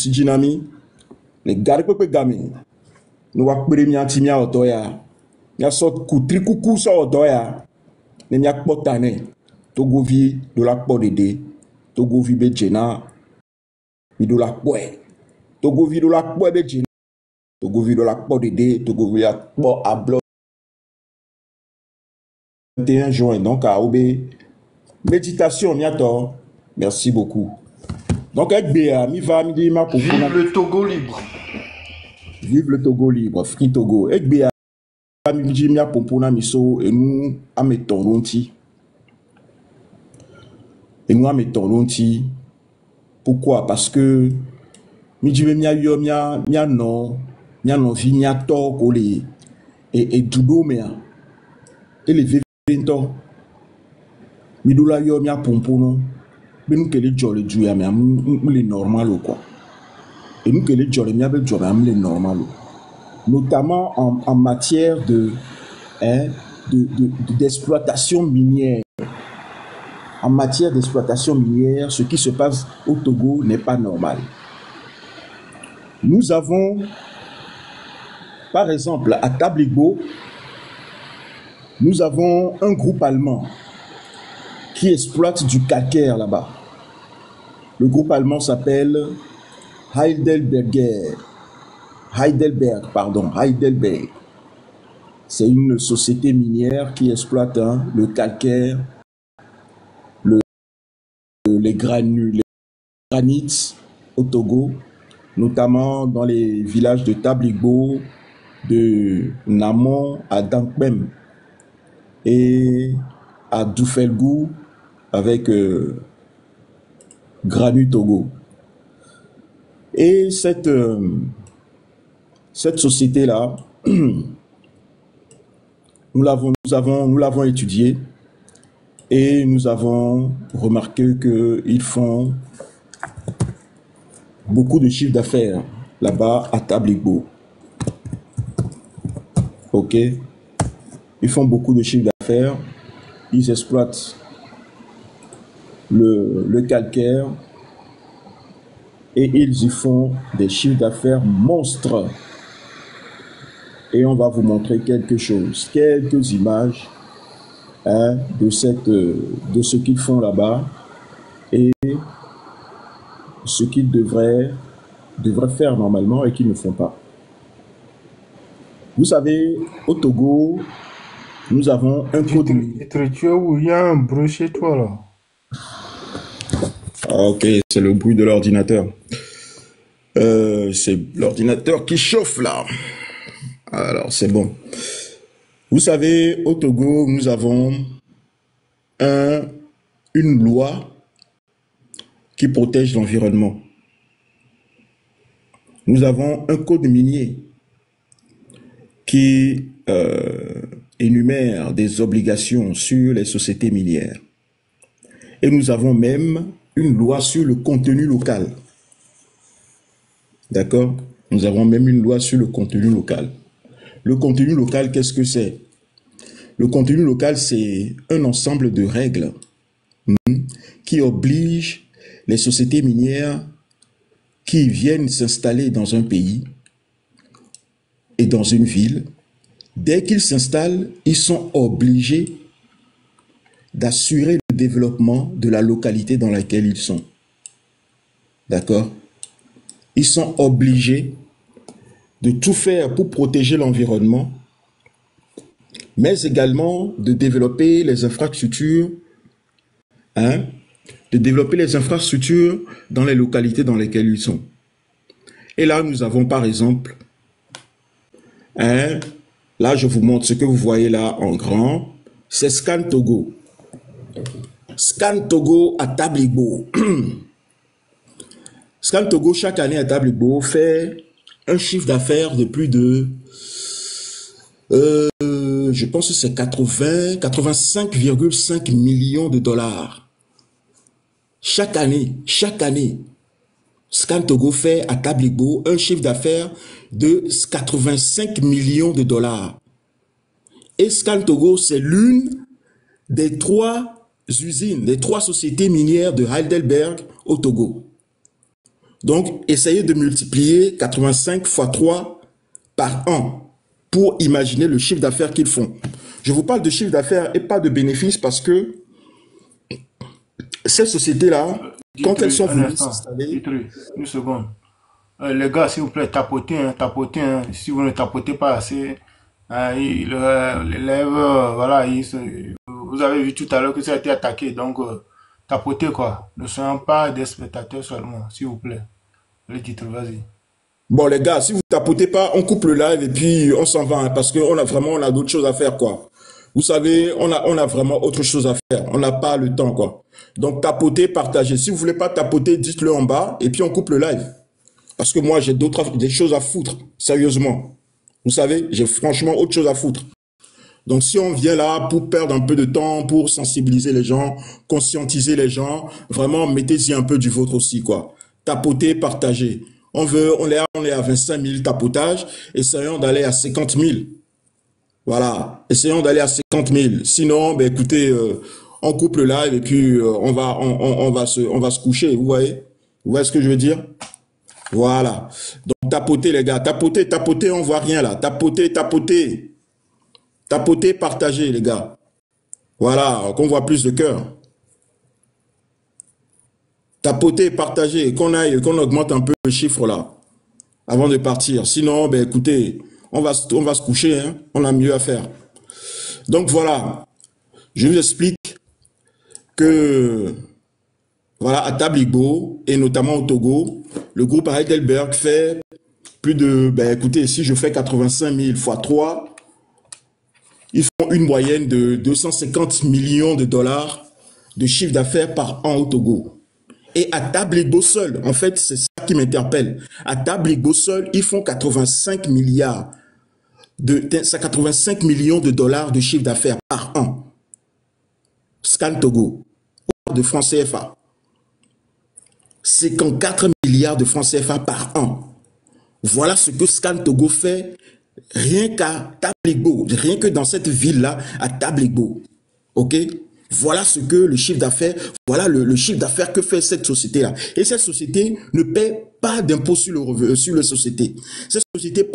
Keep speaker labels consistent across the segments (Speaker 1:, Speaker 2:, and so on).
Speaker 1: Sijinami, les gars pepe gami, nous va pere mi antimia otoya, ya sort kutri kuku sa otoya, ne mi akpotane, togovi do la podede, togovi be jena, mi do la poe, togovi do la poe be jena, togovi do la podede, togovi a po a bloc 21 juin, donc à Obé, méditation, miato, merci beaucoup. Donc, mi va, mi dit, ma pour
Speaker 2: Vive le Togo libre.
Speaker 1: Vive le Togo libre, Free Togo. Mi dit, mi a pompona miso, et nous, à mes tonronti. Et nous, à mes tonronti. Pourquoi? Parce que, mi dit, mi a yo, mi a non, vi, mi a to, kole, et dudo, mea. Et les vivento. Mi do la yo, mi a pompono. Mais nous, que les jolly du ya, mais les normal ou quoi. Et nous, que les jolly, mi a be jolly, mais les normal ou. Notamment en matière d'exploitation minière. En matière d'exploitation minière, ce qui se passe au Togo n'est pas normal. Nous avons, par exemple, à Tabligo, nous avons un groupe allemand qui exploite du calcaire là-bas. Le groupe allemand s'appelle Heidelberg. C'est une société minière qui exploite le calcaire, les granites au Togo, notamment dans les villages de Tabligo, de Namon à Dankbem et à Doufelgou avec Granu Togo. Et cette société-là, nous l'avons étudiée et nous avons remarqué qu'ils font beaucoup de chiffres d'affaires là-bas à Tabligo. Ok? Ils font beaucoup de chiffres d'affaires. Ils exploitent le calcaire et ils y font des chiffres d'affaires monstres. Et on va vous montrer quelque chose, quelques images de ce qu'ils font là-bas et ce qu'ils devraient faire normalement et qu'ils ne font pas. Vous savez, au Togo, nous avons un code.
Speaker 2: Il y a un bruit chez toi là.
Speaker 1: Ah, ok, c'est le bruit de l'ordinateur. C'est l'ordinateur qui chauffe là. Alors, c'est bon. Vous savez, au Togo, nous avons une loi qui protège l'environnement. Nous avons un code minier qui énumère des obligations sur les sociétés minières. Et nous avons même une loi sur le contenu local. D'accord? Nous avons même une loi sur le contenu local. Le contenu local, qu'est-ce que c'est? Le contenu local, c'est un ensemble de règles qui obligent les sociétés minières qui viennent s'installer dans un pays et dans une ville. Dès qu'ils s'installent, ils sont obligés d'assurer le développement de la localité dans laquelle ils sont. D'accord? Ils sont obligés de tout faire pour protéger l'environnement, mais également de développer les infrastructures, de développer les infrastructures dans les localités dans lesquelles ils sont. Et là, nous avons par exemple, là je vous montre ce que vous voyez là en grand, c'est Scan Togo. Scan Togo à Tabligo. Scan Togo, chaque année à Tabligo, fait un chiffre d'affaires de plus de, je pense que c'est 85,5 millions de dollars. Chaque année, Scan Togo fait à Tabligo un chiffre d'affaires de 85 millions de dollars. Et Scan Togo, c'est l'une des 3 usines, des 3 sociétés minières de Heidelberg au Togo. Donc, essayez de multiplier 85 fois 3 par an pour imaginer le chiffre d'affaires qu'ils font. Je vous parle de chiffre d'affaires et pas de bénéfices parce que ces sociétés-là, quand elles
Speaker 2: Dites-lui
Speaker 1: sont
Speaker 2: un
Speaker 1: venues
Speaker 2: instant.
Speaker 1: s'installer,
Speaker 2: Dites-lui une seconde. Les gars, s'il vous plaît, tapotez, hein, tapotez. Hein. Si vous ne tapotez pas assez, hein, l'élève, voilà, vous avez vu tout à l'heure que ça a été attaqué. Donc, tapotez quoi. Ne soyons pas des spectateurs seulement, s'il vous plaît. Le titre, vas-y.
Speaker 1: bon les gars, si vous tapotez pas, on coupe le live et puis on s'en va hein, parce qu'on a vraiment on a d'autres choses à faire quoi. Vous savez, on a vraiment autre chose à faire. On n'a pas le temps quoi. Donc tapotez, partagez. Si vous voulez pas tapoter, dites-le en bas et puis on coupe le live. Parce que moi j'ai des choses à foutre, sérieusement. Vous savez, j'ai franchement autre chose à foutre. Donc si on vient là pour perdre un peu de temps, pour sensibiliser les gens, conscientiser les gens, vraiment mettez-y un peu du vôtre aussi quoi. Tapotez, partagez. On est à 25 000 tapotages, essayons d'aller à 50 000. Voilà, essayons d'aller à 50 000. Sinon, ben écoutez, on coupe le live et puis on va se coucher. Vous voyez ce que je veux dire? Voilà. Donc tapotez les gars, tapotez, tapotez, on voit rien là. Tapotez, tapotez, tapotez, partagez les gars. Voilà, qu'on voit plus de cœur. Tapoter, partager, qu'on augmente un peu le chiffre là, avant de partir. Sinon, ben écoutez, on va se coucher, hein, on a mieux à faire. Donc voilà, je vous explique que, voilà, à Tabligo, et notamment au Togo, le groupe Heidelberg fait plus de, ben écoutez, si je fais 85 000 fois 3, ils font une moyenne de 250 millions de dollars de chiffre d'affaires par an au Togo. Et à Tabligo seul, en fait, c'est ça qui m'interpelle. À Tabligo seul, ils font 85 milliards 85 millions de dollars de chiffre d'affaires par an. Scan Togo, de francs CFA. 54 milliards de francs CFA par an. Voilà ce que Scan Togo fait rien qu'à Tabligo, rien que dans cette ville-là, à Tabligo. OK? Voilà ce que le chiffre d'affaires, voilà le chiffre d'affaires que fait cette société-là. Et cette société ne paie pas d'impôt sur les sociétés. Cette société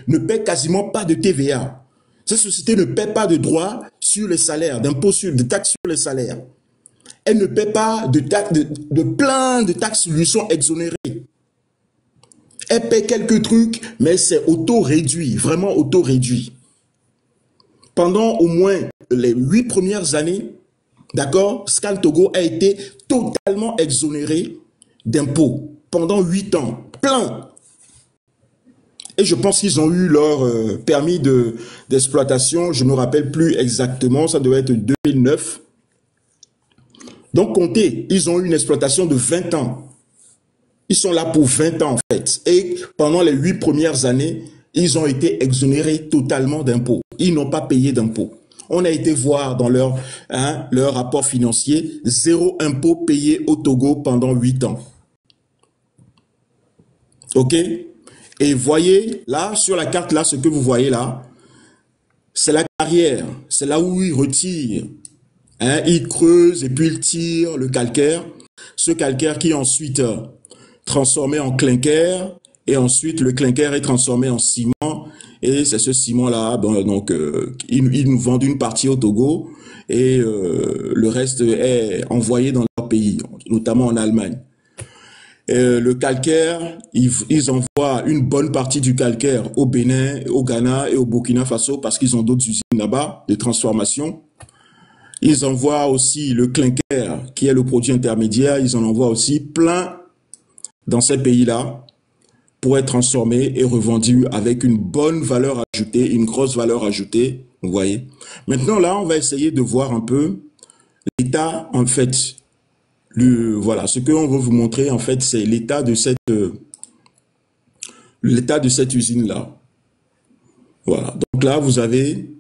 Speaker 1: ne paie quasiment pas de TVA. Cette société ne paie pas de droits sur les salaires, de taxes sur les salaires. Elle ne paie pas de plein de taxes lui sont exonérées. Elle paie quelques trucs, mais c'est auto-réduit, vraiment auto-réduit. Pendant au moins les 8 premières années, d'accord, Scan Togo a été totalement exonéré d'impôts pendant 8 ans, plein. Et je pense qu'ils ont eu leur permis d'exploitation, je ne me rappelle plus exactement, ça doit être 2009. Donc comptez, ils ont eu une exploitation de 20 ans. Ils sont là pour 20 ans en fait. Et pendant les 8 premières années, ils ont été exonérés totalement d'impôts. Ils n'ont pas payé d'impôts. On a été voir dans leur rapport financier, 0 impôt payé au Togo pendant 8 ans. OK? Et voyez, là, sur la carte, là, ce que vous voyez là, c'est la carrière. C'est là où ils retirent. Ils creusent et puis ils tirent le calcaire. Ce calcaire qui est ensuite transformé en clinker. Et ensuite, le clinker est transformé en ciment. Et c'est ce ciment-là, donc, ils nous vendent une partie au Togo. Et le reste est envoyé dans leur pays, notamment en Allemagne. Le calcaire, ils envoient une bonne partie du calcaire au Bénin, au Ghana et au Burkina Faso parce qu'ils ont d'autres usines là-bas de transformation. Ils envoient aussi le clinker, qui est le produit intermédiaire, ils en envoient aussi plein dans ces pays-là pour être transformé et revendu avec une bonne valeur ajoutée, une grosse valeur ajoutée, vous voyez. Maintenant, là, on va essayer de voir un peu l'état, en fait, voilà, ce que on veut vous montrer, en fait, c'est l'état de cette usine-là. Voilà. Donc là, vous avez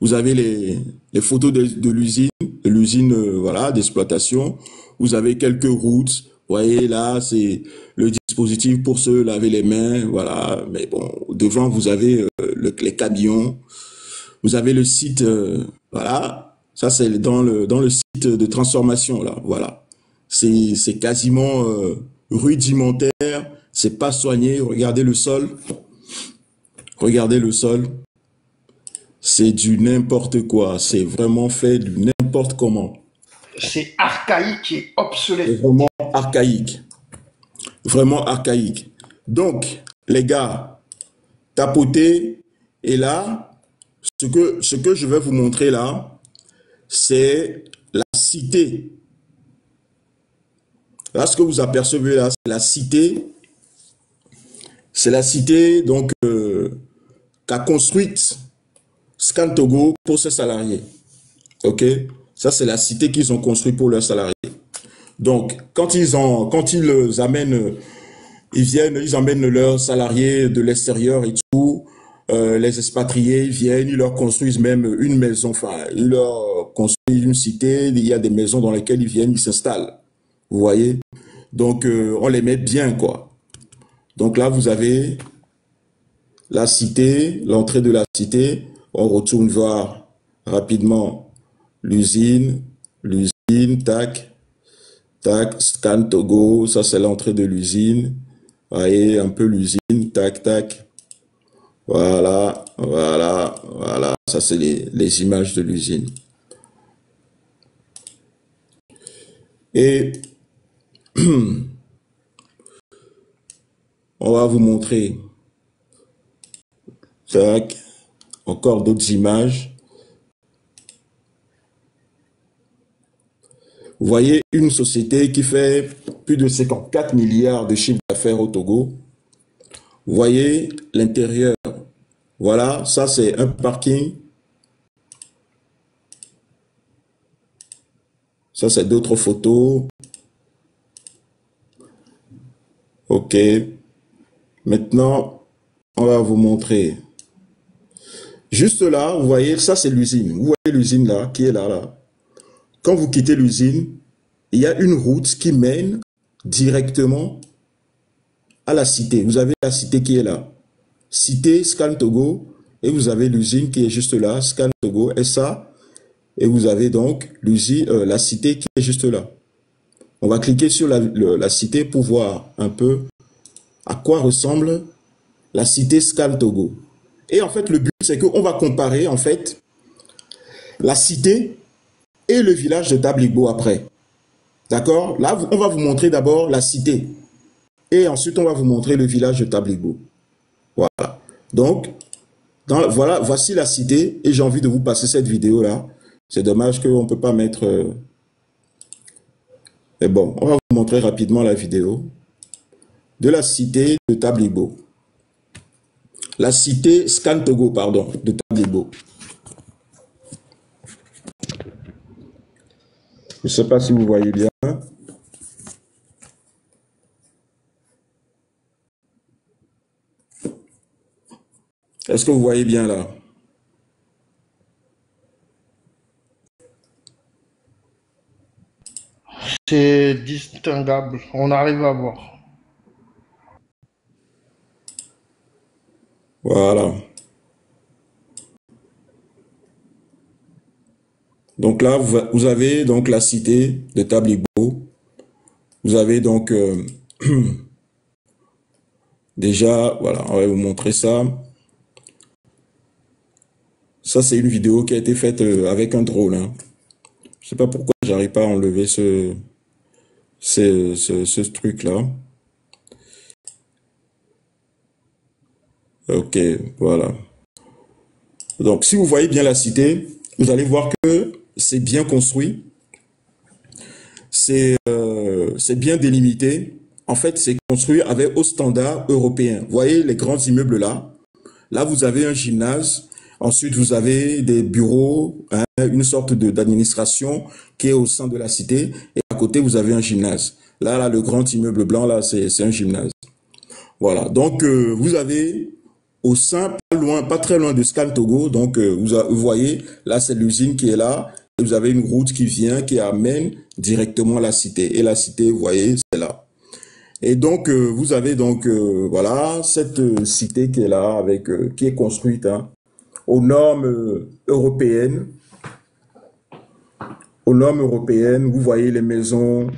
Speaker 1: les photos de l'usine, voilà, d'exploitation. Vous avez quelques routes. Vous voyez, là, c'est le dispositif pour se laver les mains, voilà. Mais bon, devant, vous avez les camions. Vous avez le site, voilà. Ça, c'est dans le site de transformation, là, voilà. C'est quasiment rudimentaire, c'est pas soigné. Regardez le sol. Regardez le sol. C'est du n'importe quoi. C'est vraiment fait du n'importe comment.
Speaker 2: C'est archaïque et obsolète.
Speaker 1: C'est vraiment archaïque. Vraiment archaïque. Donc, les gars, tapotez. Et là, ce que je vais vous montrer là, c'est la cité. Là, ce que vous apercevez là, c'est la cité. C'est la cité donc qu'a construite Scan Togo pour ses salariés. Ok, ça c'est la cité qu'ils ont construite pour leurs salariés. Donc quand ils amènent, ils emmènent leurs salariés de l'extérieur et tout, les expatriés ils viennent, ils leur construisent même une maison, enfin ils leur construisent une cité. Il y a des maisons dans lesquelles ils viennent, ils s'installent. Vous voyez, donc on les met bien quoi. Donc là vous avez la cité, l'entrée de la cité. On retourne voir rapidement l'usine, tac, tac, Scan Togo, ça c'est l'entrée de l'usine. Voyez un peu l'usine, tac, tac. Voilà, voilà, voilà. Ça c'est les images de l'usine. Et on va vous montrer, tac, encore d'autres images. Vous voyez une société qui fait plus de 54 milliards de chiffre d'affaires au Togo. Vous voyez l'intérieur. Voilà, ça c'est un parking. Ça c'est d'autres photos. Ok. Maintenant, on va vous montrer. Juste là, vous voyez, ça c'est l'usine. Vous voyez l'usine là, qui est là, là. Quand vous quittez l'usine, il y a une route qui mène directement à la cité. Vous avez la cité qui est là. Cité Scan Togo. Et vous avez l'usine qui est juste là, Scan Togo, SA. Et vous avez donc l'usine, la cité qui est juste là. On va cliquer sur la cité pour voir un peu à quoi ressemble la cité Scan Togo. Et en fait, le but, c'est qu'on va comparer, en fait, la cité et le village de Tablibo après. D'accord? Là, on va vous montrer d'abord la cité. Et ensuite, on va vous montrer le village de Tablibo. Voilà. Donc, voilà, voici la cité. Et j'ai envie de vous passer cette vidéo-là. C'est dommage qu'on ne peut pas mettre... Mais bon, on va vous montrer rapidement la vidéo de la cité de Tablibo. La cité Scan Togo, pardon, de Tablibo. Je ne sais pas si vous voyez bien. Est-ce que vous voyez bien là?
Speaker 2: C'est distinguable. On arrive à voir.
Speaker 1: Voilà. Donc là, vous avez donc la cité de Tablibo. Vous avez donc déjà, voilà, on va vous montrer ça. Ça, c'est une vidéo qui a été faite avec un drone. Hein. Je sais pas pourquoi j'arrive pas à enlever ce truc-là. Ok, voilà. Donc, si vous voyez bien la cité, vous allez voir que c'est bien construit. C'est bien délimité. En fait, c'est construit avec au standard européen. Vous voyez les grands immeubles là? Là, vous avez un gymnase. Ensuite, vous avez des bureaux, hein, une sorte d'administration qui est au sein de la cité. Et à côté, vous avez un gymnase. Là, le grand immeuble blanc, là, c'est un gymnase. Voilà. Donc, vous avez au sein, pas très loin de Scan Togo. Donc, vous voyez, là, c'est l'usine qui est là. Et vous avez une route qui vient, qui amène directement à la cité. Et la cité, vous voyez, c'est là. Et donc, vous avez donc, voilà, cette cité qui est là, avec, qui est construite hein, aux normes européennes. Aux normes européennes, vous voyez les maisons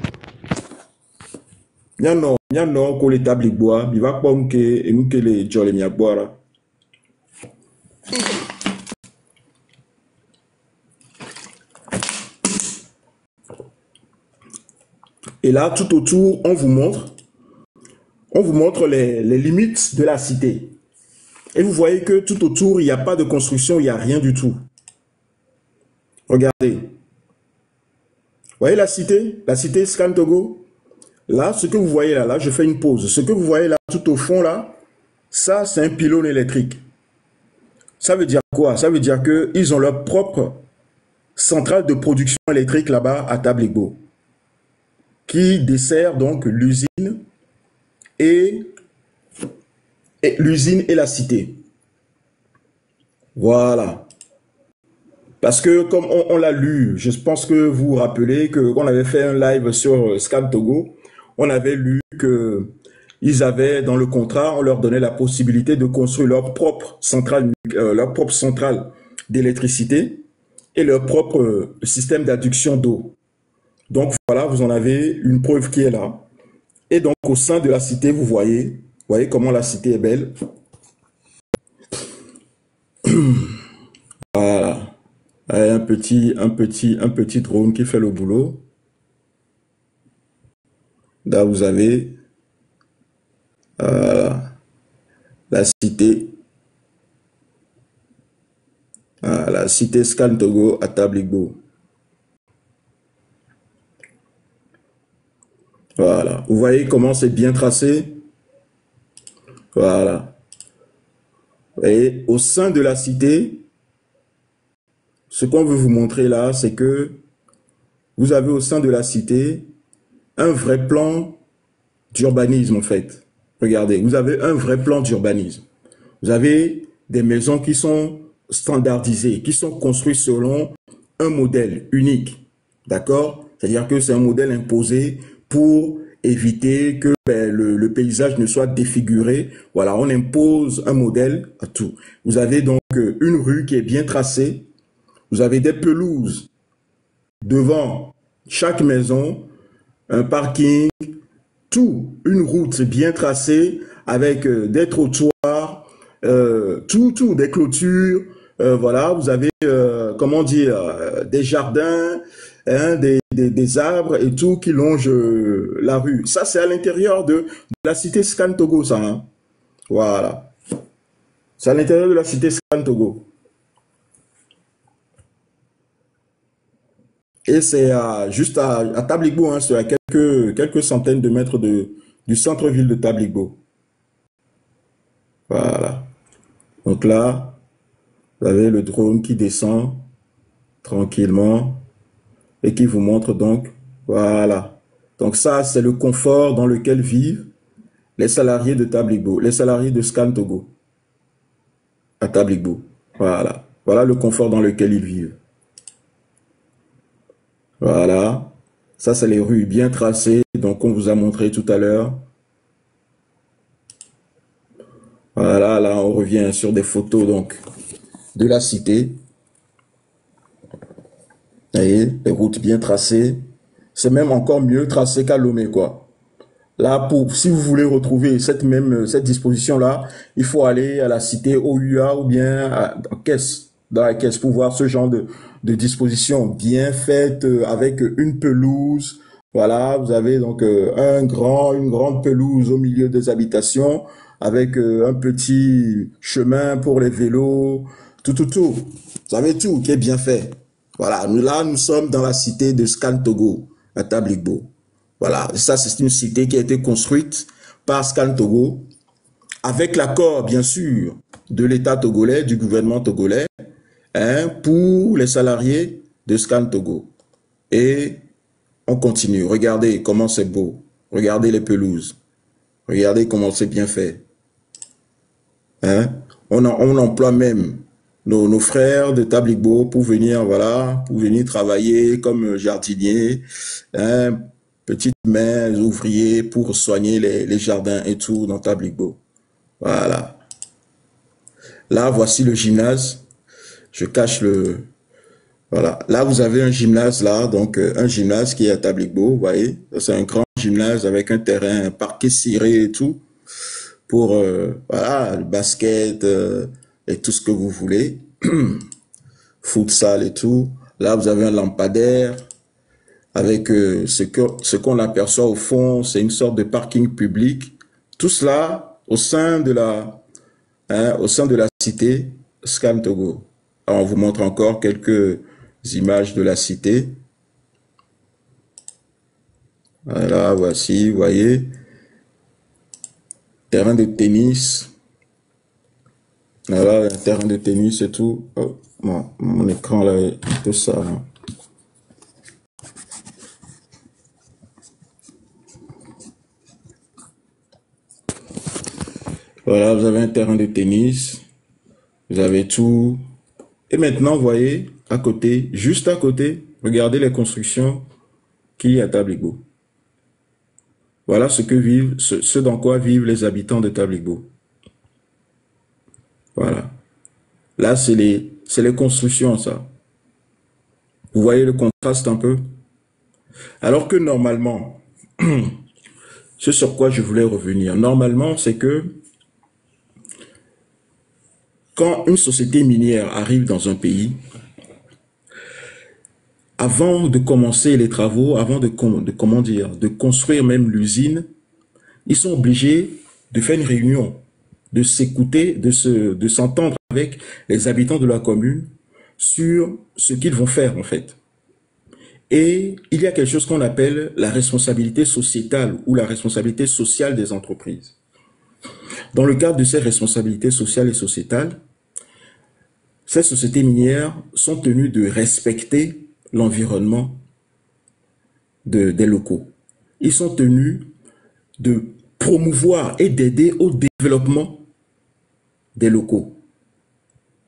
Speaker 1: Nyano, ko le Tabligbo, il va pas et nous que les jolly miaboira. Et là, tout autour, on vous montre les limites de la cité. Et vous voyez que tout autour, il n'y a pas de construction, il n'y a rien du tout. Regardez. Vous voyez la cité Scan Togo? Là, ce que vous voyez là, je fais une pause. Ce que vous voyez là, tout au fond là, ça, c'est un pylône électrique. Ça veut dire quoi? Ça veut dire qu'ils ont leur propre centrale de production électrique là-bas à Tabligbo, qui dessert donc l'usine et la cité. Voilà. Parce que comme on l'a lu, je pense que vous vous rappelez qu'on avait fait un live sur Scan Togo, on avait lu que ils avaient dans le contrat, on leur donnait la possibilité de construire leur propre centrale d'électricité et leur propre système d'adduction d'eau. Donc voilà, vous en avez une preuve qui est là. Et donc au sein de la cité, vous voyez comment la cité est belle. Voilà. Un petit drone qui fait le boulot. Là, vous avez la cité. La cité Scan Togo à Tabligbo. Voilà. Vous voyez comment c'est bien tracé? Voilà. Et au sein de la cité, ce qu'on veut vous montrer là, c'est que vous avez au sein de la cité un vrai plan d'urbanisme en fait. Regardez, vous avez un vrai plan d'urbanisme. Vous avez des maisons qui sont standardisées, qui sont construites selon un modèle unique. D'accord? C'est-à-dire que c'est un modèle imposé pour éviter que le paysage ne soit défiguré. Voilà, on impose un modèle à tout. Vous avez donc une rue qui est bien tracée. Vous avez des pelouses devant chaque maison, un parking, tout, une route bien tracée avec des trottoirs, des clôtures. Voilà, vous avez, comment dire, des jardins, hein, des arbres et tout qui longent la rue. Ça, c'est à l'intérieur de la cité Scan Togo, ça. Hein. Voilà. C'est à l'intérieur de la cité Scan Togo. Et c'est juste à Tabligbo, hein, c'est à quelques centaines de mètres du centre-ville de Tabligbo. Voilà. Donc là, vous avez le drone qui descend tranquillement et qui vous montre donc, voilà. Donc ça, c'est le confort dans lequel vivent les salariés de Tabligbo, les salariés de Scan Togo à Tabligbo. Voilà. Voilà le confort dans lequel ils vivent. Voilà. Ça, c'est les rues bien tracées, donc on vous a montré tout à l'heure. Voilà, là, on revient sur des photos donc de la cité. Vous voyez, les routes bien tracées. C'est même encore mieux tracé qu'à Lomé, quoi. Là, si vous voulez retrouver cette disposition-là, il faut aller à la cité OUA ou bien dans la caisse pour voir ce genre de disposition bien faite avec une pelouse. Voilà, vous avez donc une grande pelouse au milieu des habitations avec un petit chemin pour les vélos, tout. Vous avez tout qui est bien fait. Voilà, nous sommes dans la cité de Scan Togo, à Tabligbo. Voilà, ça c'est une cité qui a été construite par Scan Togo, avec l'accord bien sûr de l'État togolais, du gouvernement togolais, hein, pour les salariés de Scan Togo. Et on continue, regardez comment c'est beau, regardez les pelouses, regardez comment c'est bien fait. Hein? On emploie même nos frères de Tabligbo pour venir, voilà, pour venir travailler comme jardiniers, hein, petites mains, ouvriers pour soigner les jardins et tout dans Tabligbo. Voilà. Là, voici le gymnase. Je cache le... Voilà. Là, vous avez un gymnase là, donc un gymnase qui est à Tabligbo, vous voyez. C'est un grand gymnase avec un terrain, un parquet ciré et tout, pour voilà, le basket et tout ce que vous voulez, futsal et tout. Là, vous avez un lampadaire avec ce qu'on aperçoit au fond, c'est une sorte de parking public. Tout cela au sein de la cité Scan Togo. Alors, on vous montre encore quelques images de la cité. Voilà, voici, vous voyez, terrain de tennis. Voilà, un terrain de tennis et tout. Oh, mon écran là est un peu ça. Hein. Voilà, vous avez un terrain de tennis. Vous avez tout. Et maintenant, vous voyez, à côté, juste à côté, regardez les constructions qu'il y a à Tabligbo. Voilà ce dans quoi vivent les habitants de Tabligbo. Voilà. Là, c'est les constructions, ça. Vous voyez le contraste un peu? Alors que normalement, ce sur quoi je voulais revenir, normalement, c'est que quand une société minière arrive dans un pays, avant de commencer les travaux, avant de construire même l'usine, ils sont obligés de faire une réunion, de s'écouter, de s'entendre avec les habitants de la commune sur ce qu'ils vont faire en fait. Et il y a quelque chose qu'on appelle la responsabilité sociétale ou la responsabilité sociale des entreprises. Dans le cadre de ces responsabilités sociales et sociétales, ces sociétés minières sont tenues de respecter l'environnement des locaux. Ils sont tenus de promouvoir et d'aider au développement des locaux.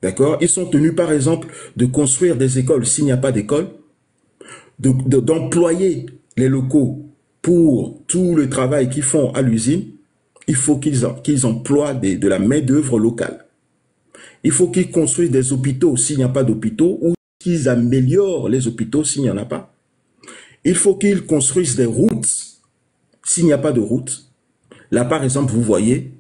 Speaker 1: D'accord? Ils sont tenus, par exemple, de construire des écoles s'il n'y a pas d'école, d'employer les locaux pour tout le travail qu'ils font à l'usine. Il faut qu'ils emploient de la main-d'œuvre locale. Il faut qu'ils construisent des hôpitaux s'il n'y a pas d'hôpitaux ou qu'ils améliorent les hôpitaux s'il n'y en a pas. Il faut qu'ils construisent des routes s'il n'y a pas de routes. Là, par exemple, vous voyez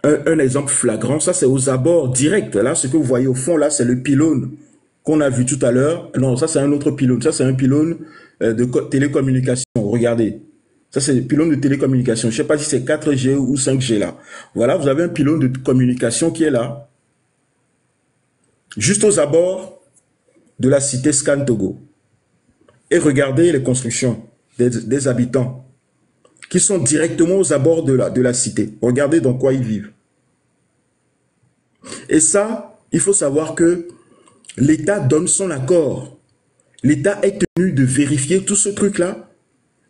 Speaker 1: un exemple flagrant. Ça, c'est aux abords directs. Là, ce que vous voyez au fond, là, c'est le pylône qu'on a vu tout à l'heure. Non, ça, c'est un autre pylône. Ça, c'est un pylône de télécommunication. Regardez. Ça, c'est le pylône de télécommunication. Je ne sais pas si c'est 4G ou 5G là. Voilà, vous avez un pylône de communication qui est là. Juste aux abords de la cité Scan Togo. Et regardez les constructions des habitants qui sont directement aux abords de la cité. Regardez dans quoi ils vivent. Et ça, il faut savoir que l'État donne son accord. L'État est tenu de vérifier tout ce truc-là.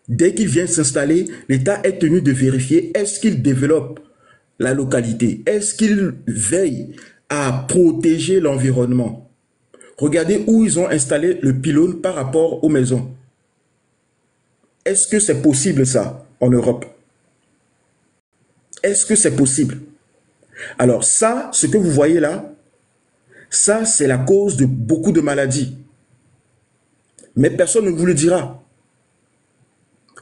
Speaker 1: Dès qu'il vient s'installer, l'État est tenu de vérifier est-ce qu'il développe la localité, est-ce qu'il veille à protéger l'environnement. Regardez où ils ont installé le pylône par rapport aux maisons. Est-ce que c'est possible ça en Europe? Est-ce que c'est possible? Alors ça, ce que vous voyez là, ça c'est la cause de beaucoup de maladies. Mais personne ne vous le dira.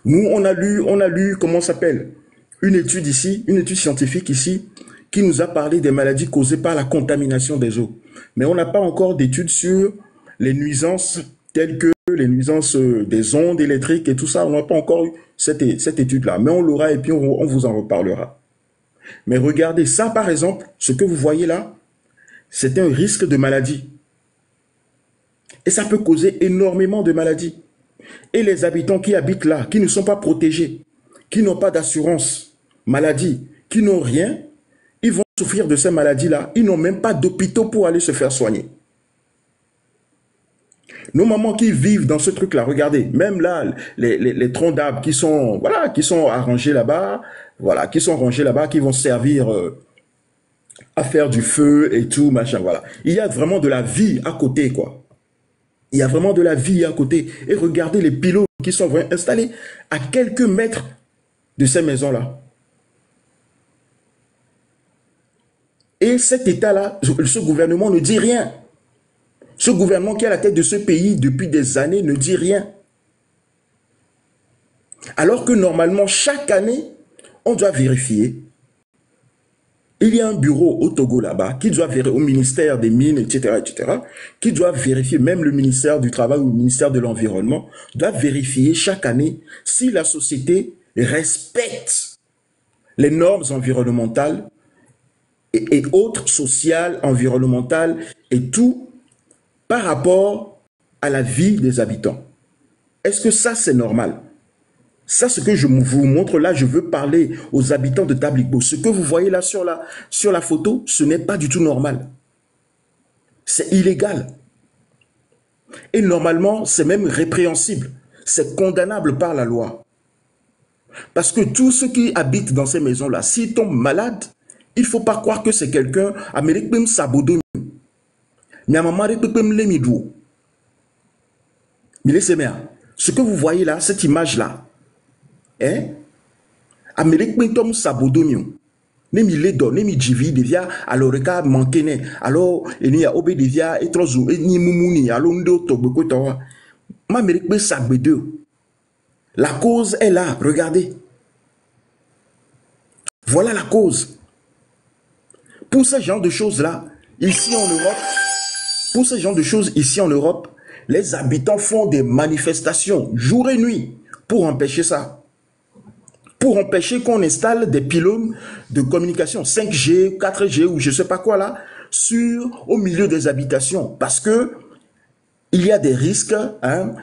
Speaker 1: Nous, on a lu, comment ça s'appelle? Une étude ici, une étude scientifique ici, qui nous a parlé des maladies causées par la contamination des eaux. Mais on n'a pas encore d'études sur les nuisances telles que les nuisances des ondes électriques et tout ça. On n'a pas encore eu cette étude-là. Mais on l'aura et puis on vous en reparlera. Mais regardez, ça par exemple, ce que vous voyez là, c'est un risque de maladie. Et ça peut causer énormément de maladies. Et les habitants qui habitent là, qui ne sont pas protégés, qui n'ont pas d'assurance maladie, qui n'ont rien, ils vont souffrir de ces maladies-là. Ils n'ont même pas d'hôpitaux pour aller se faire soigner. Nos mamans qui vivent dans ce truc-là, regardez, même là, les troncs d'arbres qui sont, voilà, qui sont arrangés là-bas, voilà, qui sont rangés là-bas, qui vont servir à faire du feu et tout, machin, voilà. Il y a vraiment de la vie à côté, quoi. Il y a vraiment de la vie à côté. Et regardez les pylônes qui sont vraiment installés à quelques mètres de ces maisons-là. Et cet État-là, ce gouvernement ne dit rien. Ce gouvernement qui est à la tête de ce pays depuis des années ne dit rien. Alors que normalement, chaque année, on doit vérifier. Il y a un bureau au Togo là-bas qui doit vérifier, au ministère des Mines, etc., qui doit vérifier, même le ministère du Travail ou le ministère de l'Environnement, doit vérifier chaque année si la société respecte les normes environnementales et autres, sociales, environnementales et tout par rapport à la vie des habitants. Est-ce que ça, c'est normal? Ça, ce que je vous montre là, je veux parler aux habitants de Tabligbo. Ce que vous voyez là sur la photo, ce n'est pas du tout normal. C'est illégal. Et normalement, c'est même répréhensible. C'est condamnable par la loi. Parce que tous ceux qui habitent dans ces maisons-là, s'ils tombent malades, il ne faut pas croire que c'est quelqu'un... Ce que vous voyez là, cette image-là, hein? Amérique Tom Sabodonio. Nemi ledo, nemi jivi devia alors reka mankene alors eni a obe devia etrozo eni mumuni alors ndo togbeko tawa. Ma Amérique be sagbedo. La cause est là, regardez. Voilà la cause. Pour ce genre de choses-là, ici en Europe, pour ce genre de choses ici en Europe, les habitants font des manifestations jour et nuit pour empêcher ça. Pour empêcher qu'on installe des pylônes de communication 5G, 4G ou je ne sais pas quoi là, au milieu des habitations. Parce que il y a des risques hein,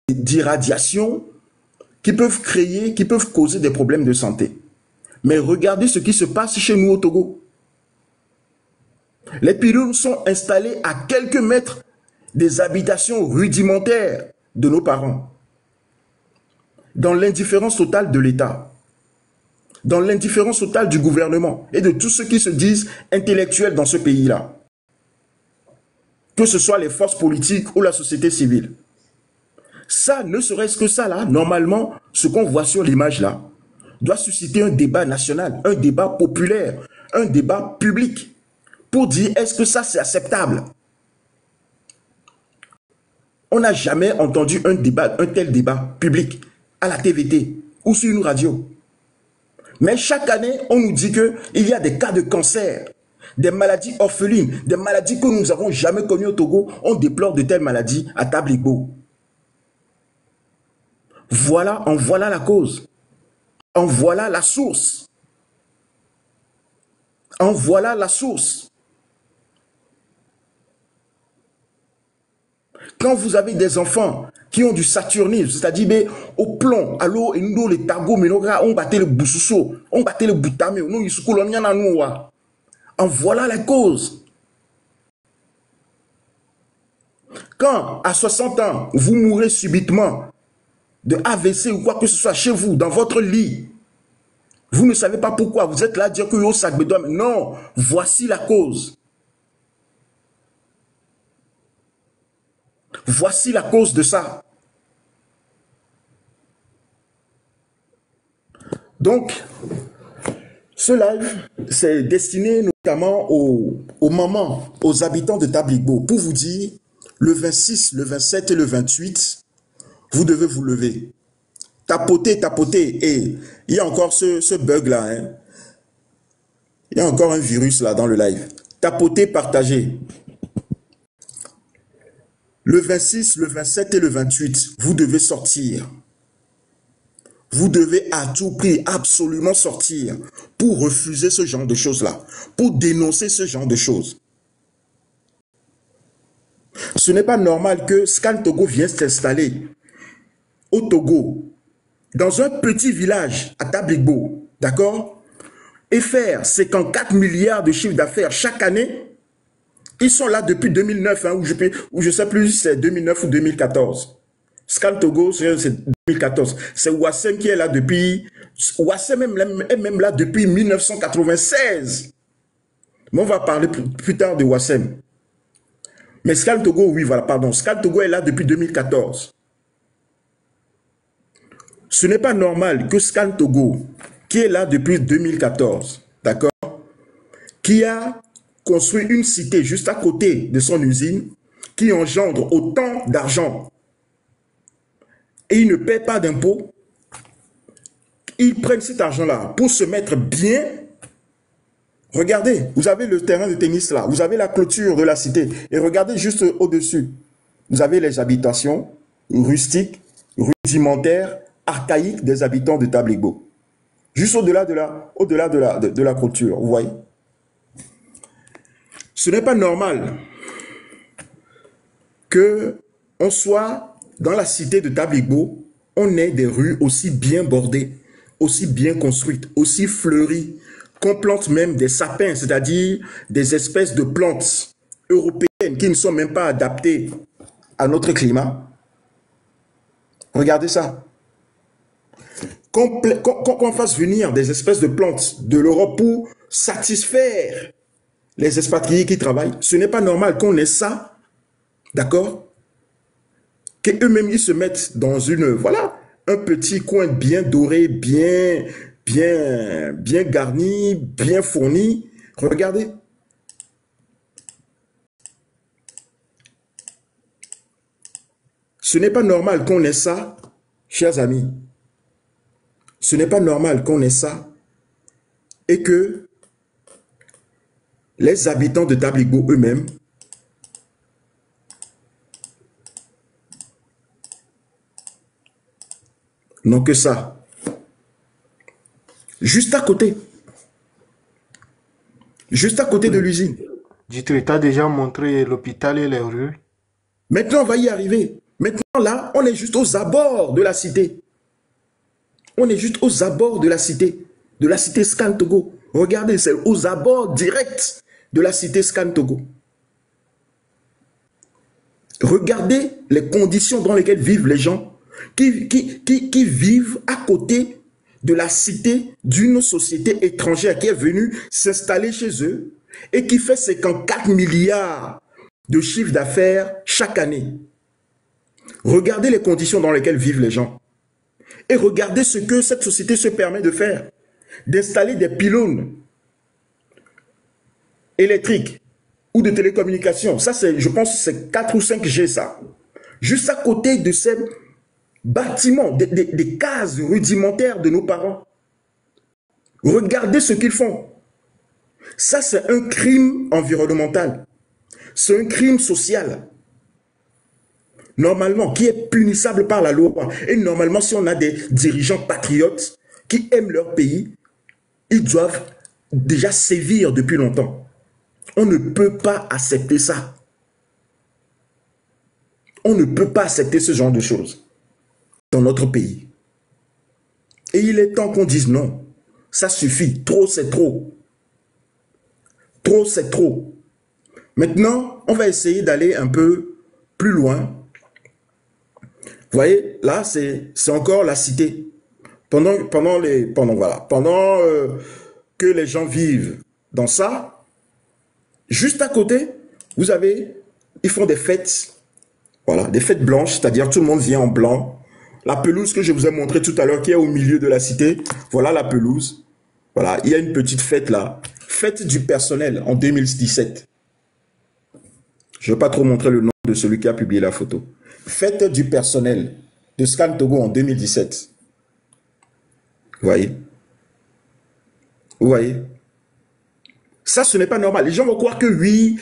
Speaker 1: d'irradiation qui peuvent causer des problèmes de santé. Mais regardez ce qui se passe chez nous au Togo. Les pylônes sont installés à quelques mètres des habitations rudimentaires de nos parents. Dans l'indifférence totale de l'État, dans l'indifférence totale du gouvernement et de tous ceux qui se disent intellectuels dans ce pays-là, que ce soit les forces politiques ou la société civile. Ça, ne serait-ce que ça là, normalement, ce qu'on voit sur l'image là, doit susciter un débat national, un débat populaire, un débat public, pour dire est-ce que ça c'est acceptable? On n'a jamais entendu un tel débat public à la TVT ou sur une radio. Mais chaque année, on nous dit qu'il y a des cas de cancer, des maladies orphelines, des maladies que nous n'avons jamais connues au Togo. On déplore de telles maladies à Tabligbo. Voilà, en voilà la cause. En voilà la source. En voilà la source. Quand vous avez des enfants qui ont du saturnisme, c'est-à-dire au plomb, à l'eau, et nous, les tagos, on battait le boussousso, on battait le boutame, en voilà la cause. Quand, à 60 ans, vous mourrez subitement de AVC ou quoi que ce soit chez vous, dans votre lit, vous ne savez pas pourquoi, vous êtes là à dire que sac bédouin. Non, voici la cause. Voici la cause de ça. Donc, ce live, c'est destiné notamment aux mamans, aux habitants de Tabligbo, pour vous dire, le 26, le 27 et le 28, vous devez vous lever. Tapoter, tapoter. Et il y a encore ce bug-là. Hein. Il y a encore un virus là dans le live. Tapoter, partager. Le 26, le 27 et le 28, vous devez sortir. Vous devez à tout prix absolument sortir pour refuser ce genre de choses-là, pour dénoncer ce genre de choses. Ce n'est pas normal que Scan Togo vienne s'installer au Togo, dans un petit village à Tabligbo, d'accord, et faire 54 milliards de chiffre d'affaires chaque année. Ils sont là depuis 2009, hein, ou je ne sais plus si c'est 2009 ou 2014. Scan Togo, c'est 2014. C'est Wassem qui est là depuis... Wassem est même là depuis 1996. Mais on va parler plus tard de Wassem. Mais Scan Togo, oui, voilà, pardon. Scan Togo est là depuis 2014. Ce n'est pas normal que Scan Togo, qui est là depuis 2014, d'accord, qui a construit une cité juste à côté de son usine, qui engendre autant d'argent, et ils ne paient pas d'impôts, ils prennent cet argent-là pour se mettre bien. Regardez, vous avez le terrain de tennis là, vous avez la clôture de la cité, et regardez juste au-dessus. Vous avez les habitations rustiques, rudimentaires, archaïques des habitants de Tabligbo. Juste au-delà de la clôture, vous voyez. Ce n'est pas normal qu'on soit dans la cité de Tabligbo, on ait des rues aussi bien bordées, aussi bien construites, aussi fleuries, qu'on plante même des sapins, c'est-à-dire des espèces de plantes européennes qui ne sont même pas adaptées à notre climat. Regardez ça. Qu'on fasse venir des espèces de plantes de l'Europe pour satisfaire les expatriés qui travaillent. Ce n'est pas normal qu'on ait ça, d'accord? Qu'eux-mêmes, ils se mettent dans voilà, un petit coin bien doré, bien garni, bien fourni. Regardez. Ce n'est pas normal qu'on ait ça, chers amis. Ce n'est pas normal qu'on ait ça et que les habitants de Tabligbo eux-mêmes n'ont que ça. Juste à côté. Juste à côté de l'usine.
Speaker 2: Dites-le, tu as déjà montré l'hôpital et les rues.
Speaker 1: Maintenant, on va y arriver. Maintenant, là, on est juste aux abords de la cité. On est juste aux abords de la cité Scan Togo. Regardez, c'est aux abords directs de la cité Scan Togo. Regardez les conditions dans lesquelles vivent les gens qui vivent à côté de la cité d'une société étrangère qui est venue s'installer chez eux et qui fait 54 milliards de chiffre d'affaires chaque année. Regardez les conditions dans lesquelles vivent les gens. Et regardez ce que cette société se permet de faire. D'installer des pylônes électriques ou de télécommunications. Ça, je pense, c'est 4 ou 5G, ça. Juste à côté de ces bâtiments, des cases rudimentaires de nos parents. Regardez ce qu'ils font. Ça, c'est un crime environnemental. C'est un crime social. Normalement, qui est punissable par la loi. Et normalement, si on a des dirigeants patriotes qui aiment leur pays, ils doivent déjà sévir depuis longtemps. On ne peut pas accepter ça. On ne peut pas accepter ce genre de choses dans notre pays. Et il est temps qu'on dise non. Ça suffit. Trop, c'est trop. Trop, c'est trop. Maintenant, on va essayer d'aller un peu plus loin. Vous voyez, là, c'est encore la cité. Pendant que les gens vivent dans ça, juste à côté, vous avez, ils font des fêtes, voilà, des fêtes blanches, c'est-à-dire tout le monde vient en blanc. La pelouse que je vous ai montré tout à l'heure, qui est au milieu de la cité, voilà la pelouse. Voilà, il y a une petite fête là, fête du personnel en 2017. Je ne vais pas trop montrer le nom de celui qui a publié la photo. Fête du personnel de Scan Togo en 2017. Vous voyez? Vous voyez? Ça, ce n'est pas normal. Les gens vont croire que oui,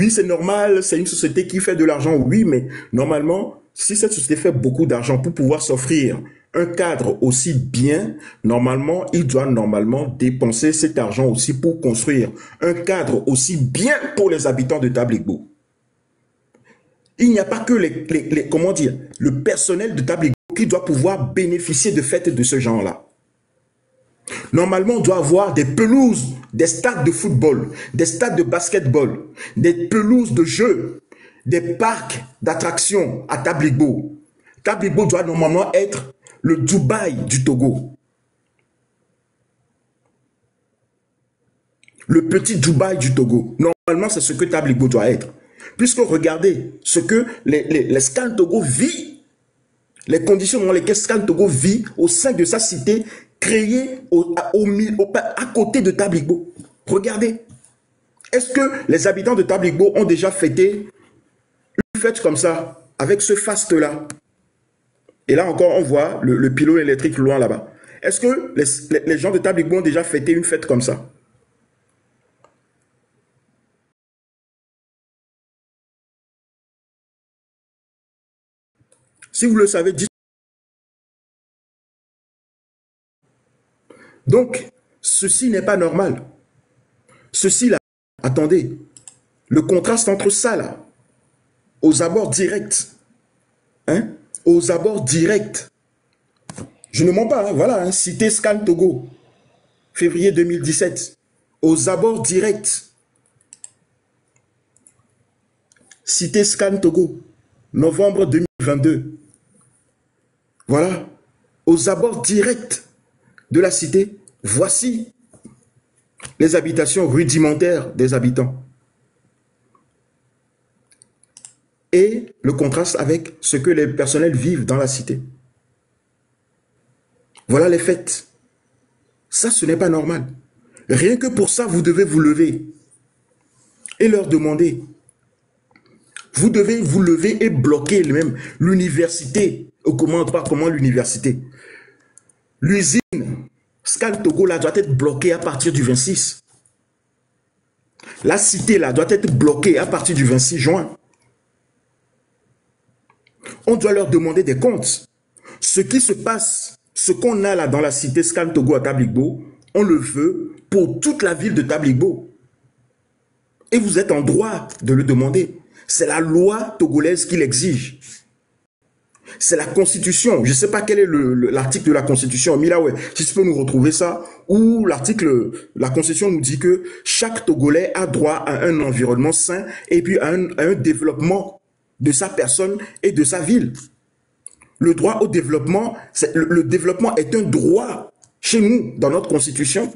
Speaker 1: c'est normal, c'est une société qui fait de l'argent. Oui, mais normalement, si cette société fait beaucoup d'argent pour pouvoir s'offrir un cadre aussi bien, normalement, il doit normalement dépenser cet argent aussi pour construire un cadre aussi bien pour les habitants de Tabligbo. Il n'y a pas que le personnel de Tabligbo qui doit pouvoir bénéficier de fêtes de ce genre-là. Normalement, on doit avoir des pelouses, des stades de football, des stades de basketball, des pelouses de jeux, des parcs d'attractions à Tabligbo. Tabligbo doit normalement être le Dubaï du Togo. Le petit Dubaï du Togo. Normalement, c'est ce que Tabligbo doit être. Puisque regardez ce que les Scan Togo vit, les conditions dans lesquelles Scan Togo vit au sein de sa cité, créée à côté de Tabligbo. Regardez. Est-ce que les habitants de Tabligbo ont déjà fêté une fête comme ça, avec ce faste-là? Et là encore, on voit le pylône électrique loin là-bas. Est-ce que les gens de Tabligbo ont déjà fêté une fête comme ça? Si vous le savez, dites. Donc, ceci n'est pas normal. Ceci là, attendez, le contraste entre ça là, aux abords directs, hein, aux abords directs, je ne mens pas, hein, voilà, hein, cité Scan Togo, février 2017, aux abords directs, cité Scan Togo, novembre 2022, voilà, aux abords directs de la cité, voici les habitations rudimentaires des habitants. Et le contraste avec ce que les personnels vivent dans la cité. Voilà les faits. Ça, ce n'est pas normal. Rien que pour ça, vous devez vous lever et leur demander. Vous devez vous lever et bloquer même l'université. Comment l'université? L'usine Scal Togo là doit être bloquée à partir du 26. La cité là doit être bloquée à partir du 26 juin. On doit leur demander des comptes. Ce qui se passe, ce qu'on a là dans la cité Scal Togo à Tabligbo, on le veut pour toute la ville de Tabligbo. Et vous êtes en droit de le demander. C'est la loi togolaise qui l'exige. C'est la Constitution. Je ne sais pas quel est l'article de la Constitution. Milawe, si tu peux nous retrouver ça, où la Constitution nous dit que chaque Togolais a droit à un environnement sain et puis à un développement de sa personne et de sa ville. Le droit au développement, le développement est un droit chez nous, dans notre Constitution.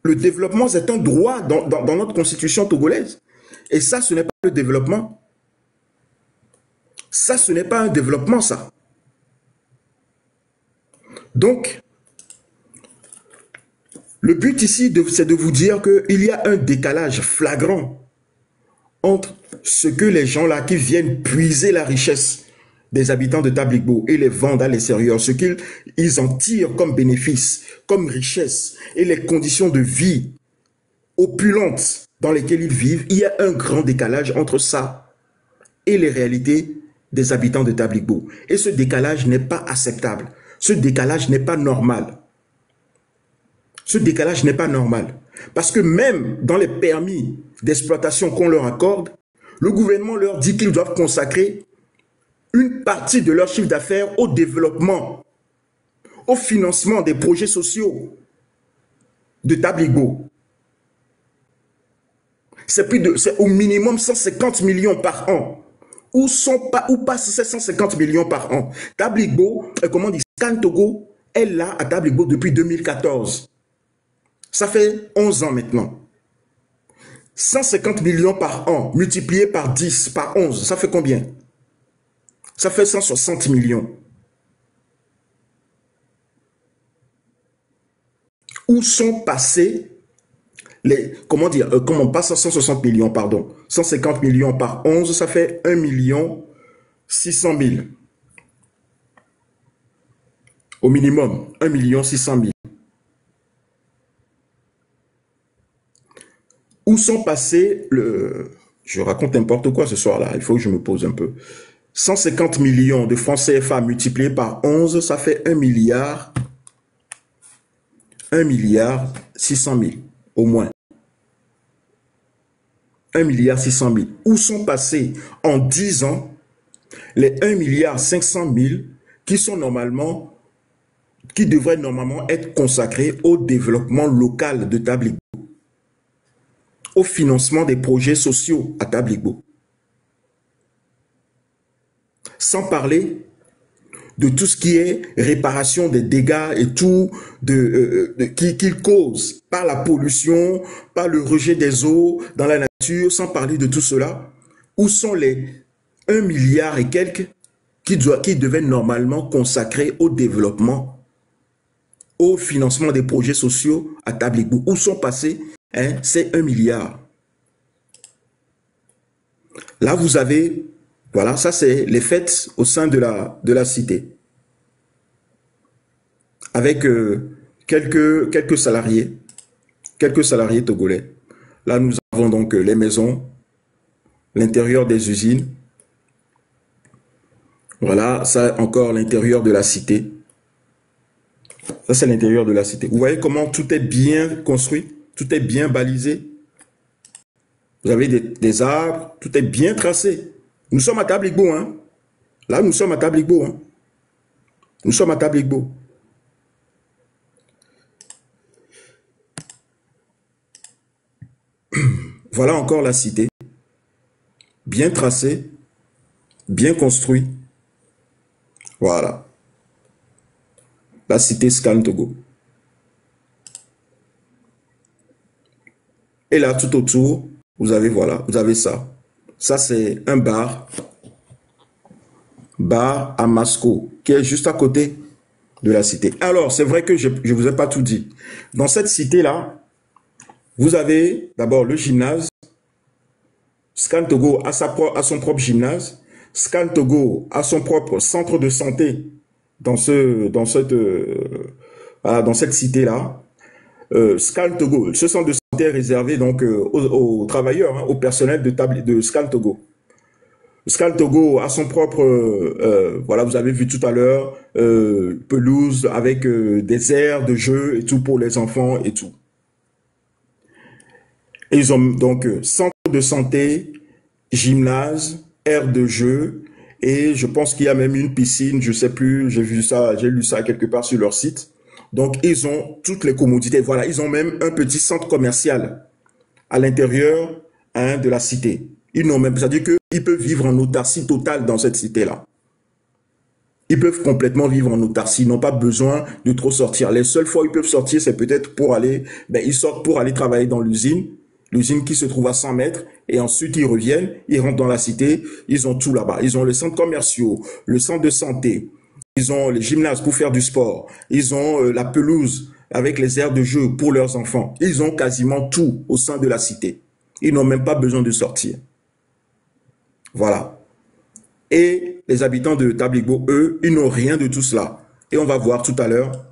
Speaker 1: Le développement, c'est un droit dans notre Constitution togolaise. Et ça, ce n'est pas le développement. Ça, ce n'est pas un développement, ça. Donc, le but ici, c'est de vous dire qu'il y a un décalage flagrant entre ce que les gens là qui viennent puiser la richesse des habitants de Tabligbo et les vendent à l'extérieur, ce qu'ils en tirent comme bénéfice, comme richesse et les conditions de vie opulentes dans lesquelles ils vivent, il y a un grand décalage entre ça et les réalités des habitants de Tabligbo. Et ce décalage n'est pas acceptable. Ce décalage n'est pas normal. Ce décalage n'est pas normal. Parce que même dans les permis d'exploitation qu'on leur accorde, le gouvernement leur dit qu'ils doivent consacrer une partie de leur chiffre d'affaires au développement, au financement des projets sociaux de Tabligbo. C'est au minimum 150 millions par an. Où passent ces 150 millions par an? Tabligbo, comment on dit, Scan Togo est là à Tabligbo depuis 2014. Ça fait 11 ans maintenant. 150 millions par an, multiplié par 10, par 11, ça fait combien? Ça fait 160 millions. Où sont passés comment on passe à 160 millions, pardon. 150 millions par 11, ça fait 1 600 000. Au minimum, 1 600 000. Où sont passés je raconte n'importe quoi ce soir-là, il faut que je me pose un peu. 150 millions de francs CFA multipliés par 11, ça fait 1 milliard 600 000, au moins. 1 600 000. Où sont passés en 10 ans les 1 500 000 qui devraient normalement être consacrés au développement local de Tabligbo, au financement des projets sociaux à Tabligbo. Sans parler de tout ce qui est réparation des dégâts et tout qu'il cause par la pollution, par le rejet des eaux dans la nature, sans parler de tout cela. Où sont les 1 milliard et quelques qui devaient normalement consacrer au développement, au financement des projets sociaux à Tabligbo? Où sont passés ces 1 milliard? Là, vous avez Voilà, ça c'est les fêtes au sein de la cité. Avec quelques salariés togolais. Là, nous avons donc les maisons, l'intérieur des usines. Voilà, ça encore l'intérieur de la cité. Ça, c'est l'intérieur de la cité. Vous voyez comment tout est bien construit, tout est bien balisé. Vous avez des arbres, tout est bien tracé. Nous sommes à Tabligbo, hein. Là, nous sommes à Tabligbo, hein. Nous sommes à Tabligbo. Voilà encore la cité. Bien tracée, bien construit. Voilà. La cité Scan Togo. Et là, tout autour, vous avez, voilà, vous avez ça. Ça, c'est un bar à Masco, qui est juste à côté de la cité. Alors, c'est vrai que je ne vous ai pas tout dit. Dans cette cité-là, vous avez d'abord le gymnase. Scan Togo a son propre gymnase. Scan Togo a son propre centre de santé dans cette cité-là. Scan Togo, ce centre de santé est réservé donc aux travailleurs, hein, au personnel de Scan Togo. Scan Togo a son propre, voilà, vous avez vu tout à l'heure, pelouse avec des aires de jeu et tout pour les enfants et tout. Et ils ont donc centre de santé, gymnase, aire de jeu, et je pense qu'il y a même une piscine, je sais plus, j'ai vu ça, j'ai lu ça quelque part sur leur site. Donc ils ont toutes les commodités, voilà, ils ont même un petit centre commercial à l'intérieur, hein, de la cité. Ils n'ont même, c'est-à-dire qu'ils peuvent vivre en autarcie totale dans cette cité-là. Ils peuvent complètement vivre en autarcie, ils n'ont pas besoin de trop sortir. Les seules fois où ils peuvent sortir, c'est peut-être pour aller, ils sortent pour aller travailler dans l'usine qui se trouve à 100 mètres, et ensuite ils reviennent, ils rentrent dans la cité, ils ont tout là-bas. Ils ont les centres commerciaux, le centre de santé, ils ont les gymnases pour faire du sport, ils ont la pelouse avec les aires de jeu pour leurs enfants. Ils ont quasiment tout au sein de la cité. Ils n'ont même pas besoin de sortir. Voilà. Et les habitants de Tabligbo, eux, ils n'ont rien de tout cela. Et on va voir tout à l'heure,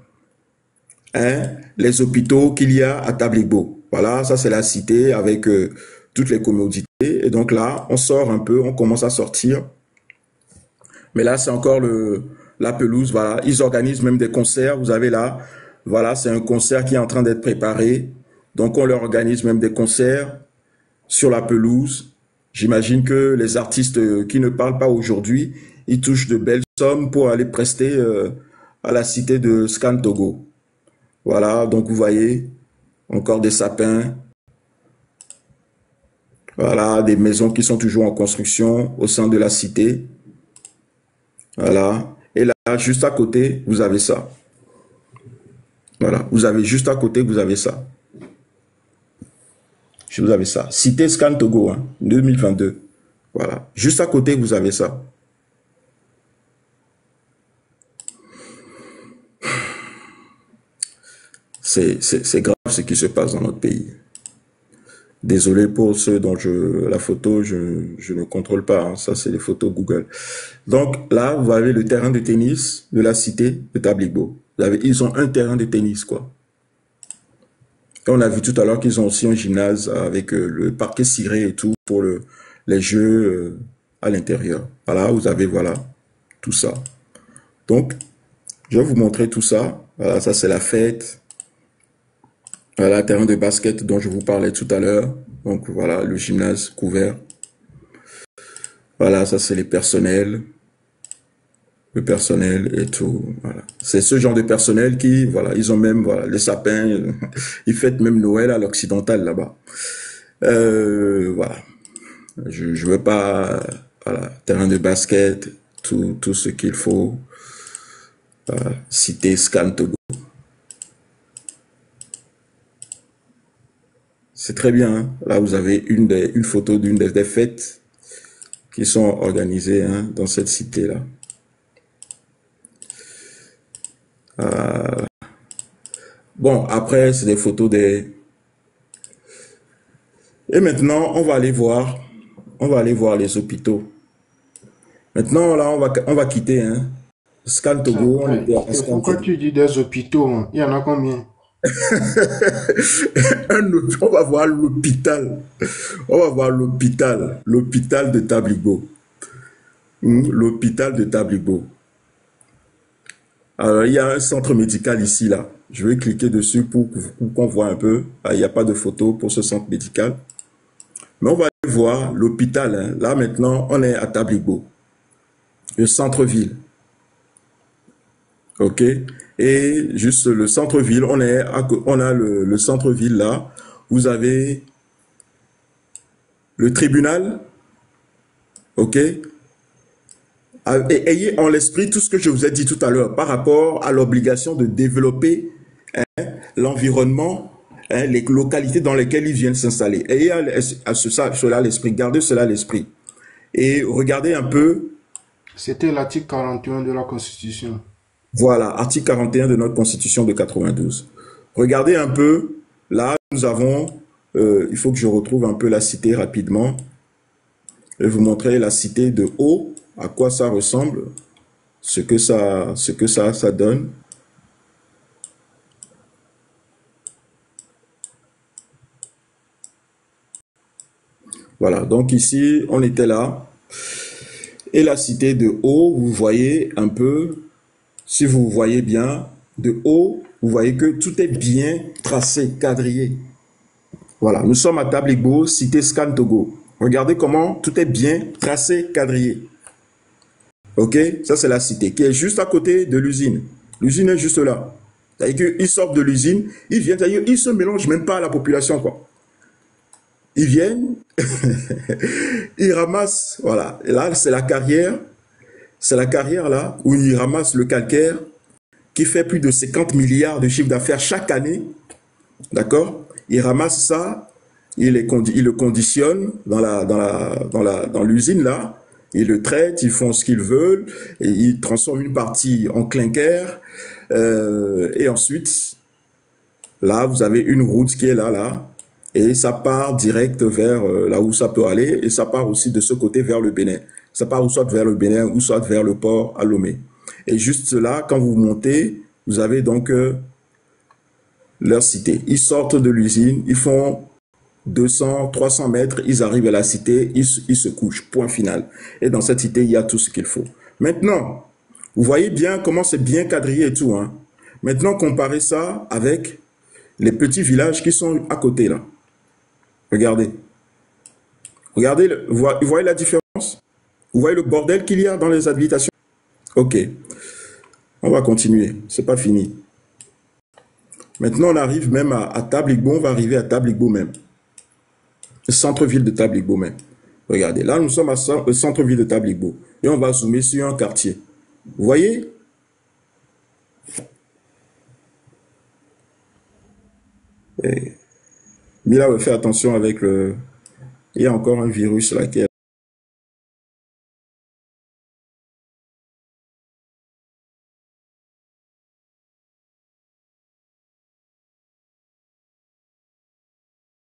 Speaker 1: hein, les hôpitaux qu'il y a à Tabligbo. Voilà, ça c'est la cité avec toutes les commodités. Et donc là, on sort un peu, on commence à sortir. Mais là, c'est encore la pelouse. Voilà, ils organisent même des concerts. Vous avez là, voilà, c'est un concert qui est en train d'être préparé. Donc on leur organise même des concerts sur la pelouse. J'imagine que les artistes qui ne parlent pas aujourd'hui, ils touchent de belles sommes pour aller prester à la cité de Scan Togo. Voilà, donc vous voyez, encore des sapins. Voilà, des maisons qui sont toujours en construction au sein de la cité. Voilà. Et là, juste à côté, vous avez ça. Voilà, vous avez juste à côté, vous avez ça. Vous avez ça. Cité Scan Togo, hein, 2022. Voilà. Juste à côté, vous avez ça. C'est grave ce qui se passe dans notre pays. Désolé pour ceux dont la photo, je ne contrôle pas. Hein, ça, c'est les photos Google. Donc là, vous avez le terrain de tennis de la cité de Tabligbo. Ils ont un terrain de tennis, quoi. Et on a vu tout à l'heure qu'ils ont aussi un gymnase avec le parquet ciré et tout pour les jeux à l'intérieur. Voilà, vous avez, voilà, tout ça. Donc, je vais vous montrer tout ça. Voilà, ça c'est la fête. Voilà, terrain de basket dont je vous parlais tout à l'heure. Donc, voilà, le gymnase couvert. Voilà, ça c'est les personnels. Le personnel et tout, voilà. C'est ce genre de personnel qui, voilà, ils ont même, voilà, les sapins, ils fêtent même Noël à l'occidental là-bas. Voilà. Je veux pas, voilà, terrain de basket, tout ce qu'il faut. Voilà. Cité Scan Togo. C'est très bien, hein. Là, vous avez une photo d'une des fêtes qui sont organisées, hein, dans cette cité-là. Bon, après, c'est des photos des... Et maintenant, on va aller voir les hôpitaux. Maintenant, là, on va quitter, hein. Scan Togo, on était à
Speaker 2: Et
Speaker 1: Scan
Speaker 2: pourquoi
Speaker 1: Togo.
Speaker 2: tu dis des hôpitaux, hein? Il y en a combien?
Speaker 1: On va voir l'hôpital. On va voir l'hôpital. L'hôpital de Tabligo. L'hôpital de Tabligo. Alors, il y a un centre médical ici, là. Je vais cliquer dessus pour qu'on voit un peu. Ah, il n'y a pas de photo pour ce centre médical. Mais on va aller voir l'hôpital, hein. Là, maintenant, on est à Tabligo. Le centre-ville. OK? Et juste le centre-ville, on a le centre-ville là. Vous avez le tribunal. OK? Et ayez en l'esprit tout ce que je vous ai dit tout à l'heure par rapport à l'obligation de développer, hein, l'environnement, hein, les localités dans lesquelles ils viennent s'installer. Ayez cela à l'esprit, gardez cela à l'esprit. Et regardez un peu,
Speaker 2: C'était l'article 41 de la Constitution.
Speaker 1: voilà, article 41 de notre Constitution de 92. Regardez un peu, là nous avons, il faut que je retrouve un peu la cité rapidement. Je vais vous montrer la cité de haut, à quoi ça ressemble, ce que ça donne. Voilà, donc ici, on était là. Et la cité de haut, vous voyez un peu, si vous voyez bien, de haut, vous voyez que tout est bien tracé, quadrillé. Voilà, nous sommes à Tabligo, cité Scan Togo. Regardez comment tout est bien tracé, quadrillé. Ok, ça c'est la cité qui est juste à côté de l'usine. L'usine est juste là. C'est-à-dire qu'ils sortent de l'usine, ils viennent, c'est-à-dire ils se mélangent même pas à la population, quoi. Ils viennent, ils ramassent, voilà. Et là, c'est la carrière là, où ils ramassent le calcaire qui fait plus de 50 milliards de chiffre d'affaires chaque année. D'accord? Ils ramassent ça, ils le conditionnent dans l'usine là. Ils le traitent, ils font ce qu'ils veulent, et ils transforment une partie en clinker. Et ensuite, là, vous avez une route qui est là. Et ça part direct vers là où ça peut aller. Et ça part aussi de ce côté vers le Bénin. Ça part ou soit vers le Bénin ou soit vers le port à Lomé. Et juste là, quand vous montez, vous avez donc leur cité. Ils sortent de l'usine, ils font 200, 300 mètres, ils arrivent à la cité, ils se couchent, point final. Et dans cette cité, il y a tout ce qu'il faut. Maintenant, vous voyez bien comment c'est bien quadrillé et tout, hein. Maintenant, comparez ça avec les petits villages qui sont à côté, là. Regardez. Regardez, vous voyez la différence? Vous voyez le bordel qu'il y a dans les habitations? Ok. On va continuer. C'est pas fini. Maintenant, on arrive même à Tabligo. On va arriver à Tabligo même. Le centre-ville de Tabligo même. Regardez, là, nous sommes au centre-ville de Tabligo. Et on va zoomer sur un quartier. Vous voyez? Et Mila, fais attention avec le... Il y a encore un virus là qui est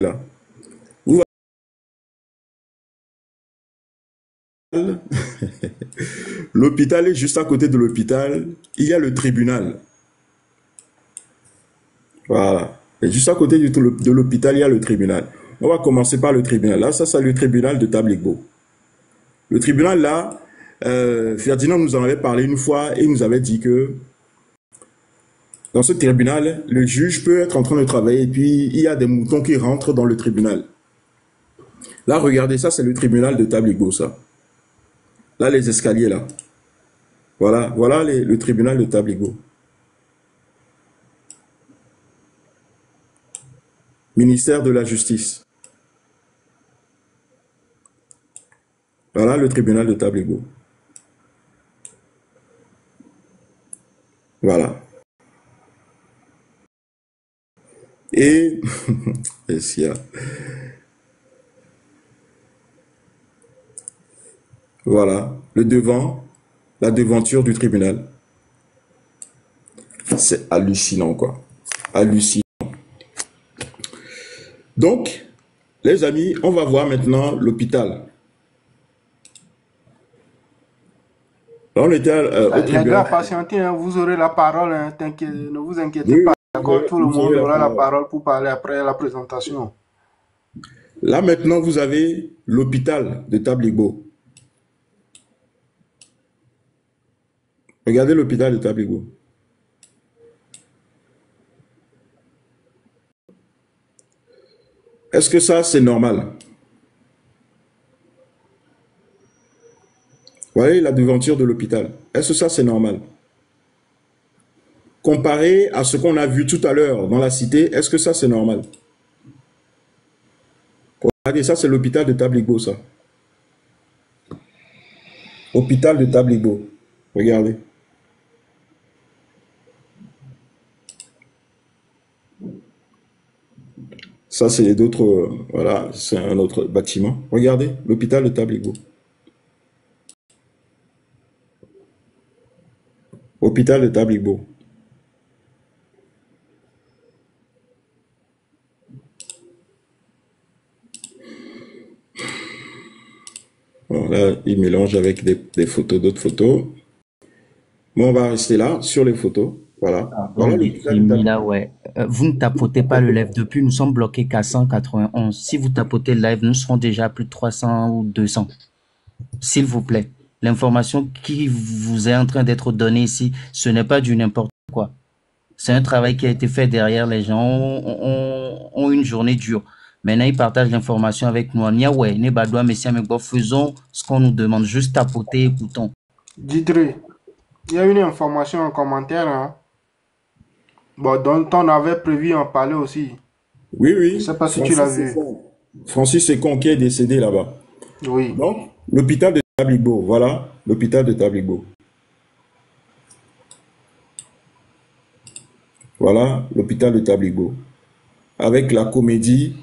Speaker 1: là. Vous voyez, l'hôpital est juste à côté de l'hôpital. Il y a le tribunal. Voilà. Et juste à côté de l'hôpital, il y a le tribunal. On va commencer par le tribunal. Là, ça, c'est le tribunal de Tabligo. Le tribunal, là, Ferdinand nous en avait parlé une fois et il nous avait dit que dans ce tribunal, le juge peut être en train de travailler et puis il y a des moutons qui rentrent dans le tribunal. Là, regardez, ça, c'est le tribunal de Tabligo, ça. Là, les escaliers, là. Voilà le tribunal de Tabligo. Ministère de la Justice. Voilà le tribunal de Tabligo. Voilà. Et, voilà, le devant, la devanture du tribunal. C'est hallucinant, quoi. Hallucinant. Donc, les amis, on va voir maintenant l'hôpital. Là, on était au
Speaker 2: Les gars,
Speaker 1: tribunal.
Speaker 2: patientez, hein, vous aurez la parole, hein, ne vous inquiétez
Speaker 1: Oui,
Speaker 2: pas.
Speaker 1: vous
Speaker 2: D'accord, tout le
Speaker 1: vous aurez
Speaker 2: monde
Speaker 1: la
Speaker 2: aura la
Speaker 1: parole.
Speaker 2: parole pour parler après la présentation.
Speaker 1: Là, maintenant, vous avez l'hôpital de Tabligo. Regardez l'hôpital de Tabligo. Est-ce que ça, c'est normal? Vous voyez la devanture de l'hôpital. Est-ce que ça, c'est normal? Comparé à ce qu'on a vu tout à l'heure dans la cité, est-ce que ça, c'est normal? Regardez, ça, c'est l'hôpital de Tabligo, ça. Hôpital de Tabligo. Regardez. Ça, c'est d'autres. Voilà, c'est un autre bâtiment. Regardez, l'hôpital de Tabligo. Hôpital de Tabligo. Bon, là, il mélange avec des photos, d'autres photos. Bon, on va rester là, sur les photos. Voilà.
Speaker 3: Pardon,
Speaker 1: Voilà l'hôpital de
Speaker 3: Défimi,
Speaker 1: Tabligo.
Speaker 3: là, ouais. Vous ne tapotez pas le live depuis, nous sommes bloqués qu'à 191. Si vous tapotez le live, nous serons déjà à plus de 300 ou 200. S'il vous plaît. L'information qui vous est en train d'être donnée ici, ce n'est pas du n'importe quoi. C'est un travail qui a été fait derrière. Les gens ont une journée dure. Maintenant, ils partagent l'information avec nous. Ouais, faisons ce qu'on nous demande. Juste tapoter, écoutons.
Speaker 2: Didré, il y a une information en commentaire, hein, bon, dont on avait prévu en parler aussi.
Speaker 1: Oui,
Speaker 2: Je ne
Speaker 1: oui.
Speaker 2: sais pas si tu l'as vu.
Speaker 1: Francis Secon qui est décédé là-bas.
Speaker 2: Oui.
Speaker 1: Donc, l'hôpital de Tabligo. Voilà, l'hôpital de Tabligo. Voilà, l'hôpital de Tabligo. Avec la comédie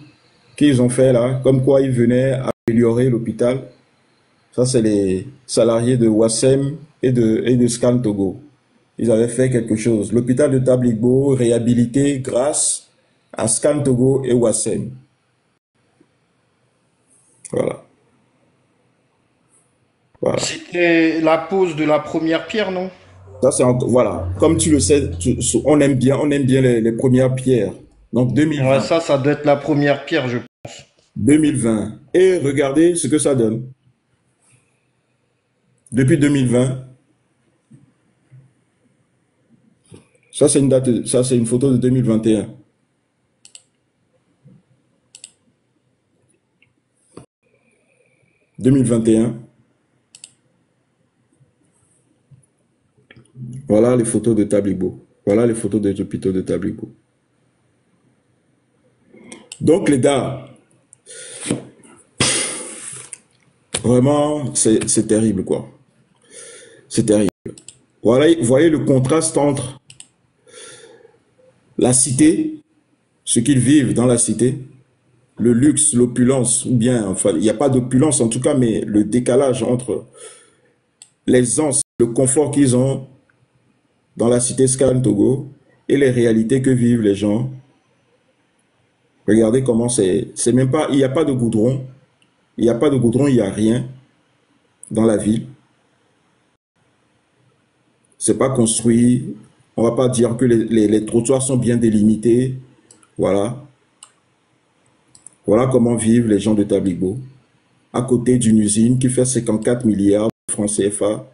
Speaker 1: qu'ils ont fait là, comme quoi ils venaient améliorer l'hôpital. Ça, c'est les salariés de Wassem et de Scan Togo. Ils avaient fait quelque chose. L'hôpital de Tabligo réhabilité grâce à Scan Togo et Wassem. Voilà. Voilà.
Speaker 4: C'était la pose de la première pierre, non?
Speaker 1: Ça, c'est voilà. Comme tu le sais, on aime bien les premières pierres. Donc
Speaker 4: Ouais,
Speaker 1: 2020.
Speaker 4: ça doit être la première pierre,
Speaker 1: 2020. Et regardez ce que ça donne. Depuis 2020, ça c'est une date, ça c'est une photo de 2021. « 2021. Voilà les photos de Tabligo. Voilà les photos des hôpitaux de Tabligo. Donc les gars, vraiment, c'est terrible quoi. C'est terrible. Voilà, vous voyez le contraste entre la cité, ce qu'ils vivent dans la cité, le luxe, l'opulence, ou bien, enfin, il n'y a pas d'opulence en tout cas, mais le décalage entre l'aisance, le confort qu'ils ont dans la cité Scan Togo et les réalités que vivent les gens. Regardez comment c'est même pas, il n'y a pas de goudron, il n'y a pas de goudron, il n'y a rien dans la ville. C'est pas construit, on va pas dire que les trottoirs sont bien délimités, voilà. Voilà comment vivent les gens de Tabligo, à côté d'une usine qui fait 54 milliards de francs CFA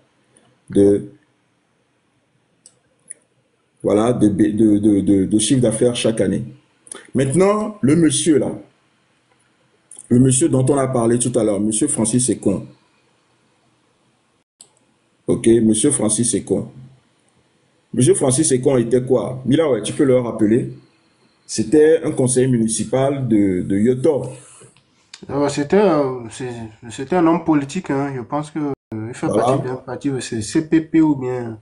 Speaker 1: voilà, de chiffre d'affaires chaque année. Maintenant, le monsieur là, le monsieur dont on a parlé tout à l'heure, monsieur Francis Secon. Ok, monsieur Francis Secon. Monsieur Francis Secon était quoi? Mila, ouais, tu peux le rappeler. C'était un conseiller municipal de Yoto.
Speaker 2: C'était un homme politique, hein. Je pense que il fait partie d'un
Speaker 1: Voilà.
Speaker 2: parti, c'est CPP ou bien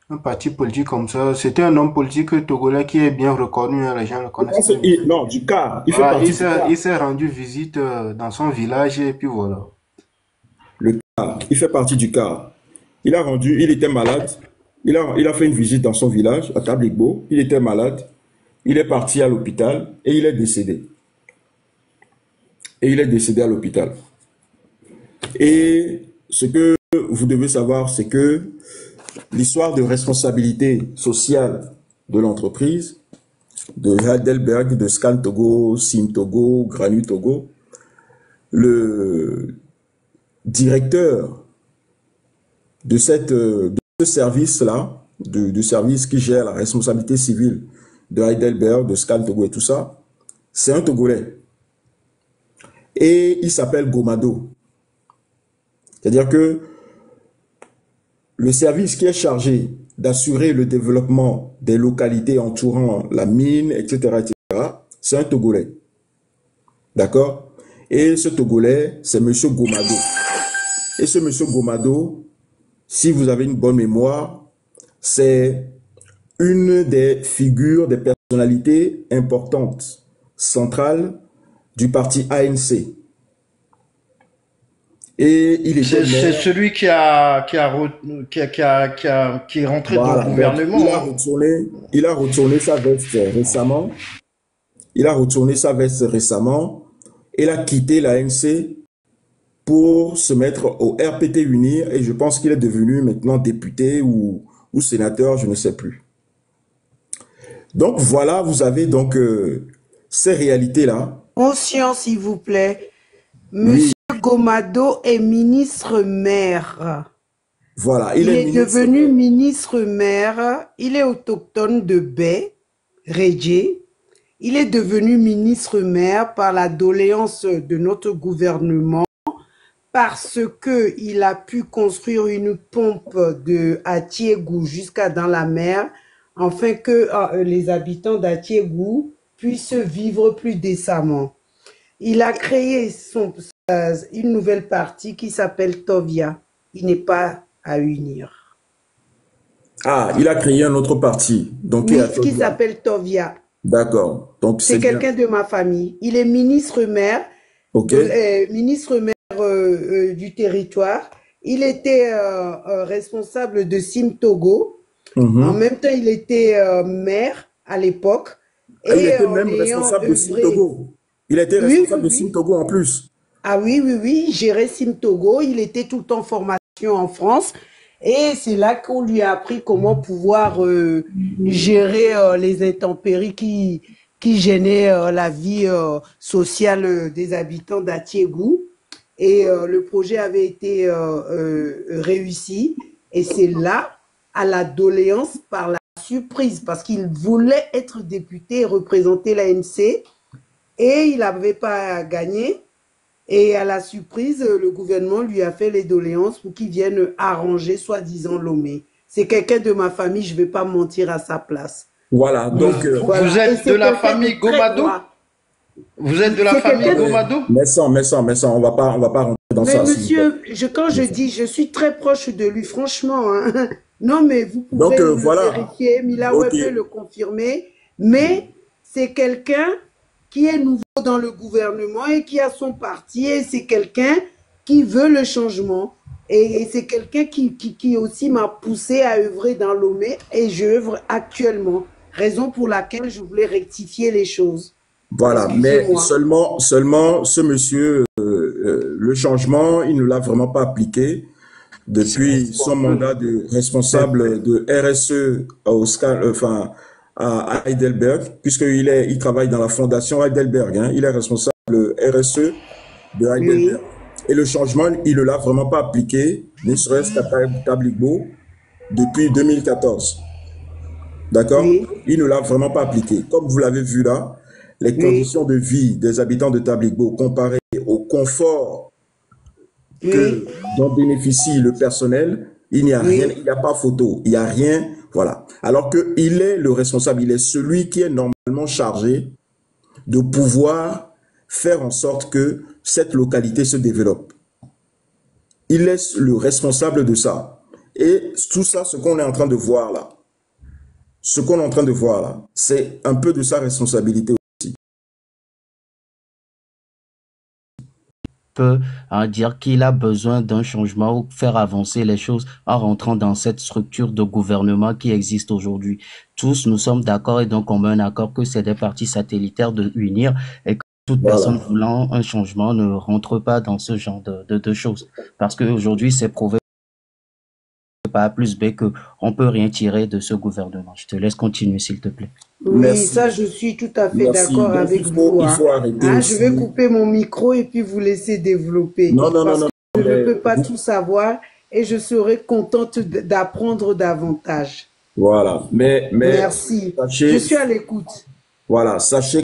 Speaker 2: un parti politique comme ça. C'était un homme politique togolais qui est bien reconnu, hein. Les gens le connaissent très bien.
Speaker 1: Non, du CAR. Il fait
Speaker 2: Voilà,
Speaker 1: partie du CAR.
Speaker 2: il s'est rendu visite dans son village et puis voilà.
Speaker 1: Le CAR. Il fait partie du CAR. Il était malade. Il a fait une visite dans son village, à Tabligbo. Il était malade. Il est parti à l'hôpital et il est décédé. Et il est décédé à l'hôpital. Et ce que vous devez savoir, c'est que l'histoire de responsabilité sociale de l'entreprise, de Heidelberg, de Scan Togo, Sim Togo, Granu Togo, le directeur de ce service-là, du service qui gère la responsabilité civile de Heidelberg, de Scan Togo et tout ça, c'est un Togolais. Et il s'appelle Gomado. C'est-à-dire que le service qui est chargé d'assurer le développement des localités entourant la mine, etc., c'est un Togolais. D'accord? Et ce Togolais, c'est M. Gomado. Et ce M. Gomado, si vous avez une bonne mémoire, c'est une des figures, des personnalités importantes, centrales du parti ANC. Et il était
Speaker 4: C'est celui qui est rentré dans le
Speaker 1: voilà,
Speaker 4: gouvernement.
Speaker 1: il a retourné sa veste récemment. Il a retourné sa veste récemment. Il a quitté l'ANC pour se mettre au RPT Unir et je pense qu'il est devenu maintenant député ou sénateur, je ne sais plus. Donc voilà, vous avez donc ces réalités-là.
Speaker 5: Conscient, s'il vous plaît.
Speaker 1: Oui,
Speaker 5: Monsieur Gomado est ministre-maire.
Speaker 1: voilà,
Speaker 5: Il est
Speaker 1: ministre.
Speaker 5: devenu ministre-maire. Il est autochtone de Baie, Rédhié. Il est devenu ministre-maire par la doléance de notre gouvernement parce qu'il a pu construire une pompe de Atiégou jusqu'à dans la mer afin que les habitants d'Atiégou puissent vivre plus décemment. Il a créé une nouvelle partie qui s'appelle Tovia. Il n'est pas à unir.
Speaker 1: Ah, il a créé un autre parti. Donc,
Speaker 5: Oui, qui s'appelle Tovia.
Speaker 1: D'accord. Donc,
Speaker 5: c'est quelqu'un de ma famille. Il est ministre-maire, ministre-maire du territoire. Il était responsable de Sim Togo. En même temps, il était maire à l'époque.
Speaker 1: Il était même responsable de Sim Togo. Il était responsable de Sim Togo en plus.
Speaker 5: Ah oui, il gérait Sim Togo. Il était tout le temps en formation en France. Et c'est là qu'on lui a appris comment pouvoir gérer les intempéries qui gênaient la vie sociale des habitants d'Atiégou. Et le projet avait été réussi. Et c'est là, à la doléance, par la surprise, parce qu'il voulait être député et représenter l'ANC. Et il n'avait pas gagné. Et à la surprise, le gouvernement lui a fait les doléances pour qu'il vienne arranger, soi-disant, Lomé. C'est quelqu'un de ma famille, je ne vais pas mentir à sa place.
Speaker 1: Voilà, donc...
Speaker 5: voilà.
Speaker 4: Vous êtes de la famille Gomado? Vous êtes de la famille Gomado?
Speaker 1: Mais ça, on va pas rentrer dans ça.
Speaker 5: Mais monsieur, quand je dis, je suis très proche de lui, franchement. Hein. Non, mais vous pouvez le vérifier, Mila peut le confirmer. Mais c'est quelqu'un qui est nouveau dans le gouvernement et qui a son parti, et c'est quelqu'un qui veut le changement. Et c'est quelqu'un qui aussi m'a poussé à œuvrer dans Lomé, et j'œuvre actuellement. Raison pour laquelle je voulais rectifier les choses.
Speaker 1: Voilà, mais seulement ce monsieur, le changement, il ne l'a vraiment pas appliqué depuis son mandat de responsable de RSE à Heidelberg, puisqu'il travaille dans la fondation Heidelberg, hein, il est responsable de RSE de Heidelberg. Oui. Et le changement, il ne l'a vraiment pas appliqué, ne serait-ce qu'à Tabligbo, depuis 2014. D'accord? Oui. Il ne l'a vraiment pas appliqué. Comme vous l'avez vu là, les conditions de vie des habitants de Tabligbo comparées au confort dont bénéficie le personnel, il n'y a rien, il n'y a pas photo, il n'y a rien, voilà. Alors qu'il est le responsable, il est celui qui est normalement chargé de pouvoir faire en sorte que cette localité se développe. Il est le responsable de ça. Et tout ça, ce qu'on est en train de voir là, c'est un peu de sa responsabilité aussi.
Speaker 3: Peut dire qu'il a besoin d'un changement ou faire avancer les choses en rentrant dans cette structure de gouvernement qui existe aujourd'hui. Tous, nous sommes d'accord et donc on met un accord que c'est des partis satellitaires de unir et que toute personne voulant un changement ne rentre pas dans ce genre de choses. Parce qu'aujourd'hui, c'est prouvé par A plus B qu'on ne peut rien tirer de ce gouvernement. Je te laisse continuer, s'il te plaît.
Speaker 5: Oui,
Speaker 1: Merci.
Speaker 5: ça, je suis tout à fait
Speaker 1: Merci.
Speaker 5: d'accord
Speaker 1: Donc,
Speaker 5: avec vous.
Speaker 1: il
Speaker 5: Hein.
Speaker 1: faut arrêter
Speaker 5: Hein,
Speaker 1: aussi.
Speaker 5: je vais couper mon micro et puis vous laisser développer.
Speaker 1: Non, non, non,
Speaker 5: Parce
Speaker 1: non.
Speaker 5: que je ne
Speaker 1: mais
Speaker 5: peux pas
Speaker 1: vous-
Speaker 5: tout savoir et je serai contente d'apprendre davantage.
Speaker 1: Voilà. Mais
Speaker 5: Merci. Je
Speaker 1: sachez,
Speaker 5: suis à l'écoute.
Speaker 1: voilà, sachez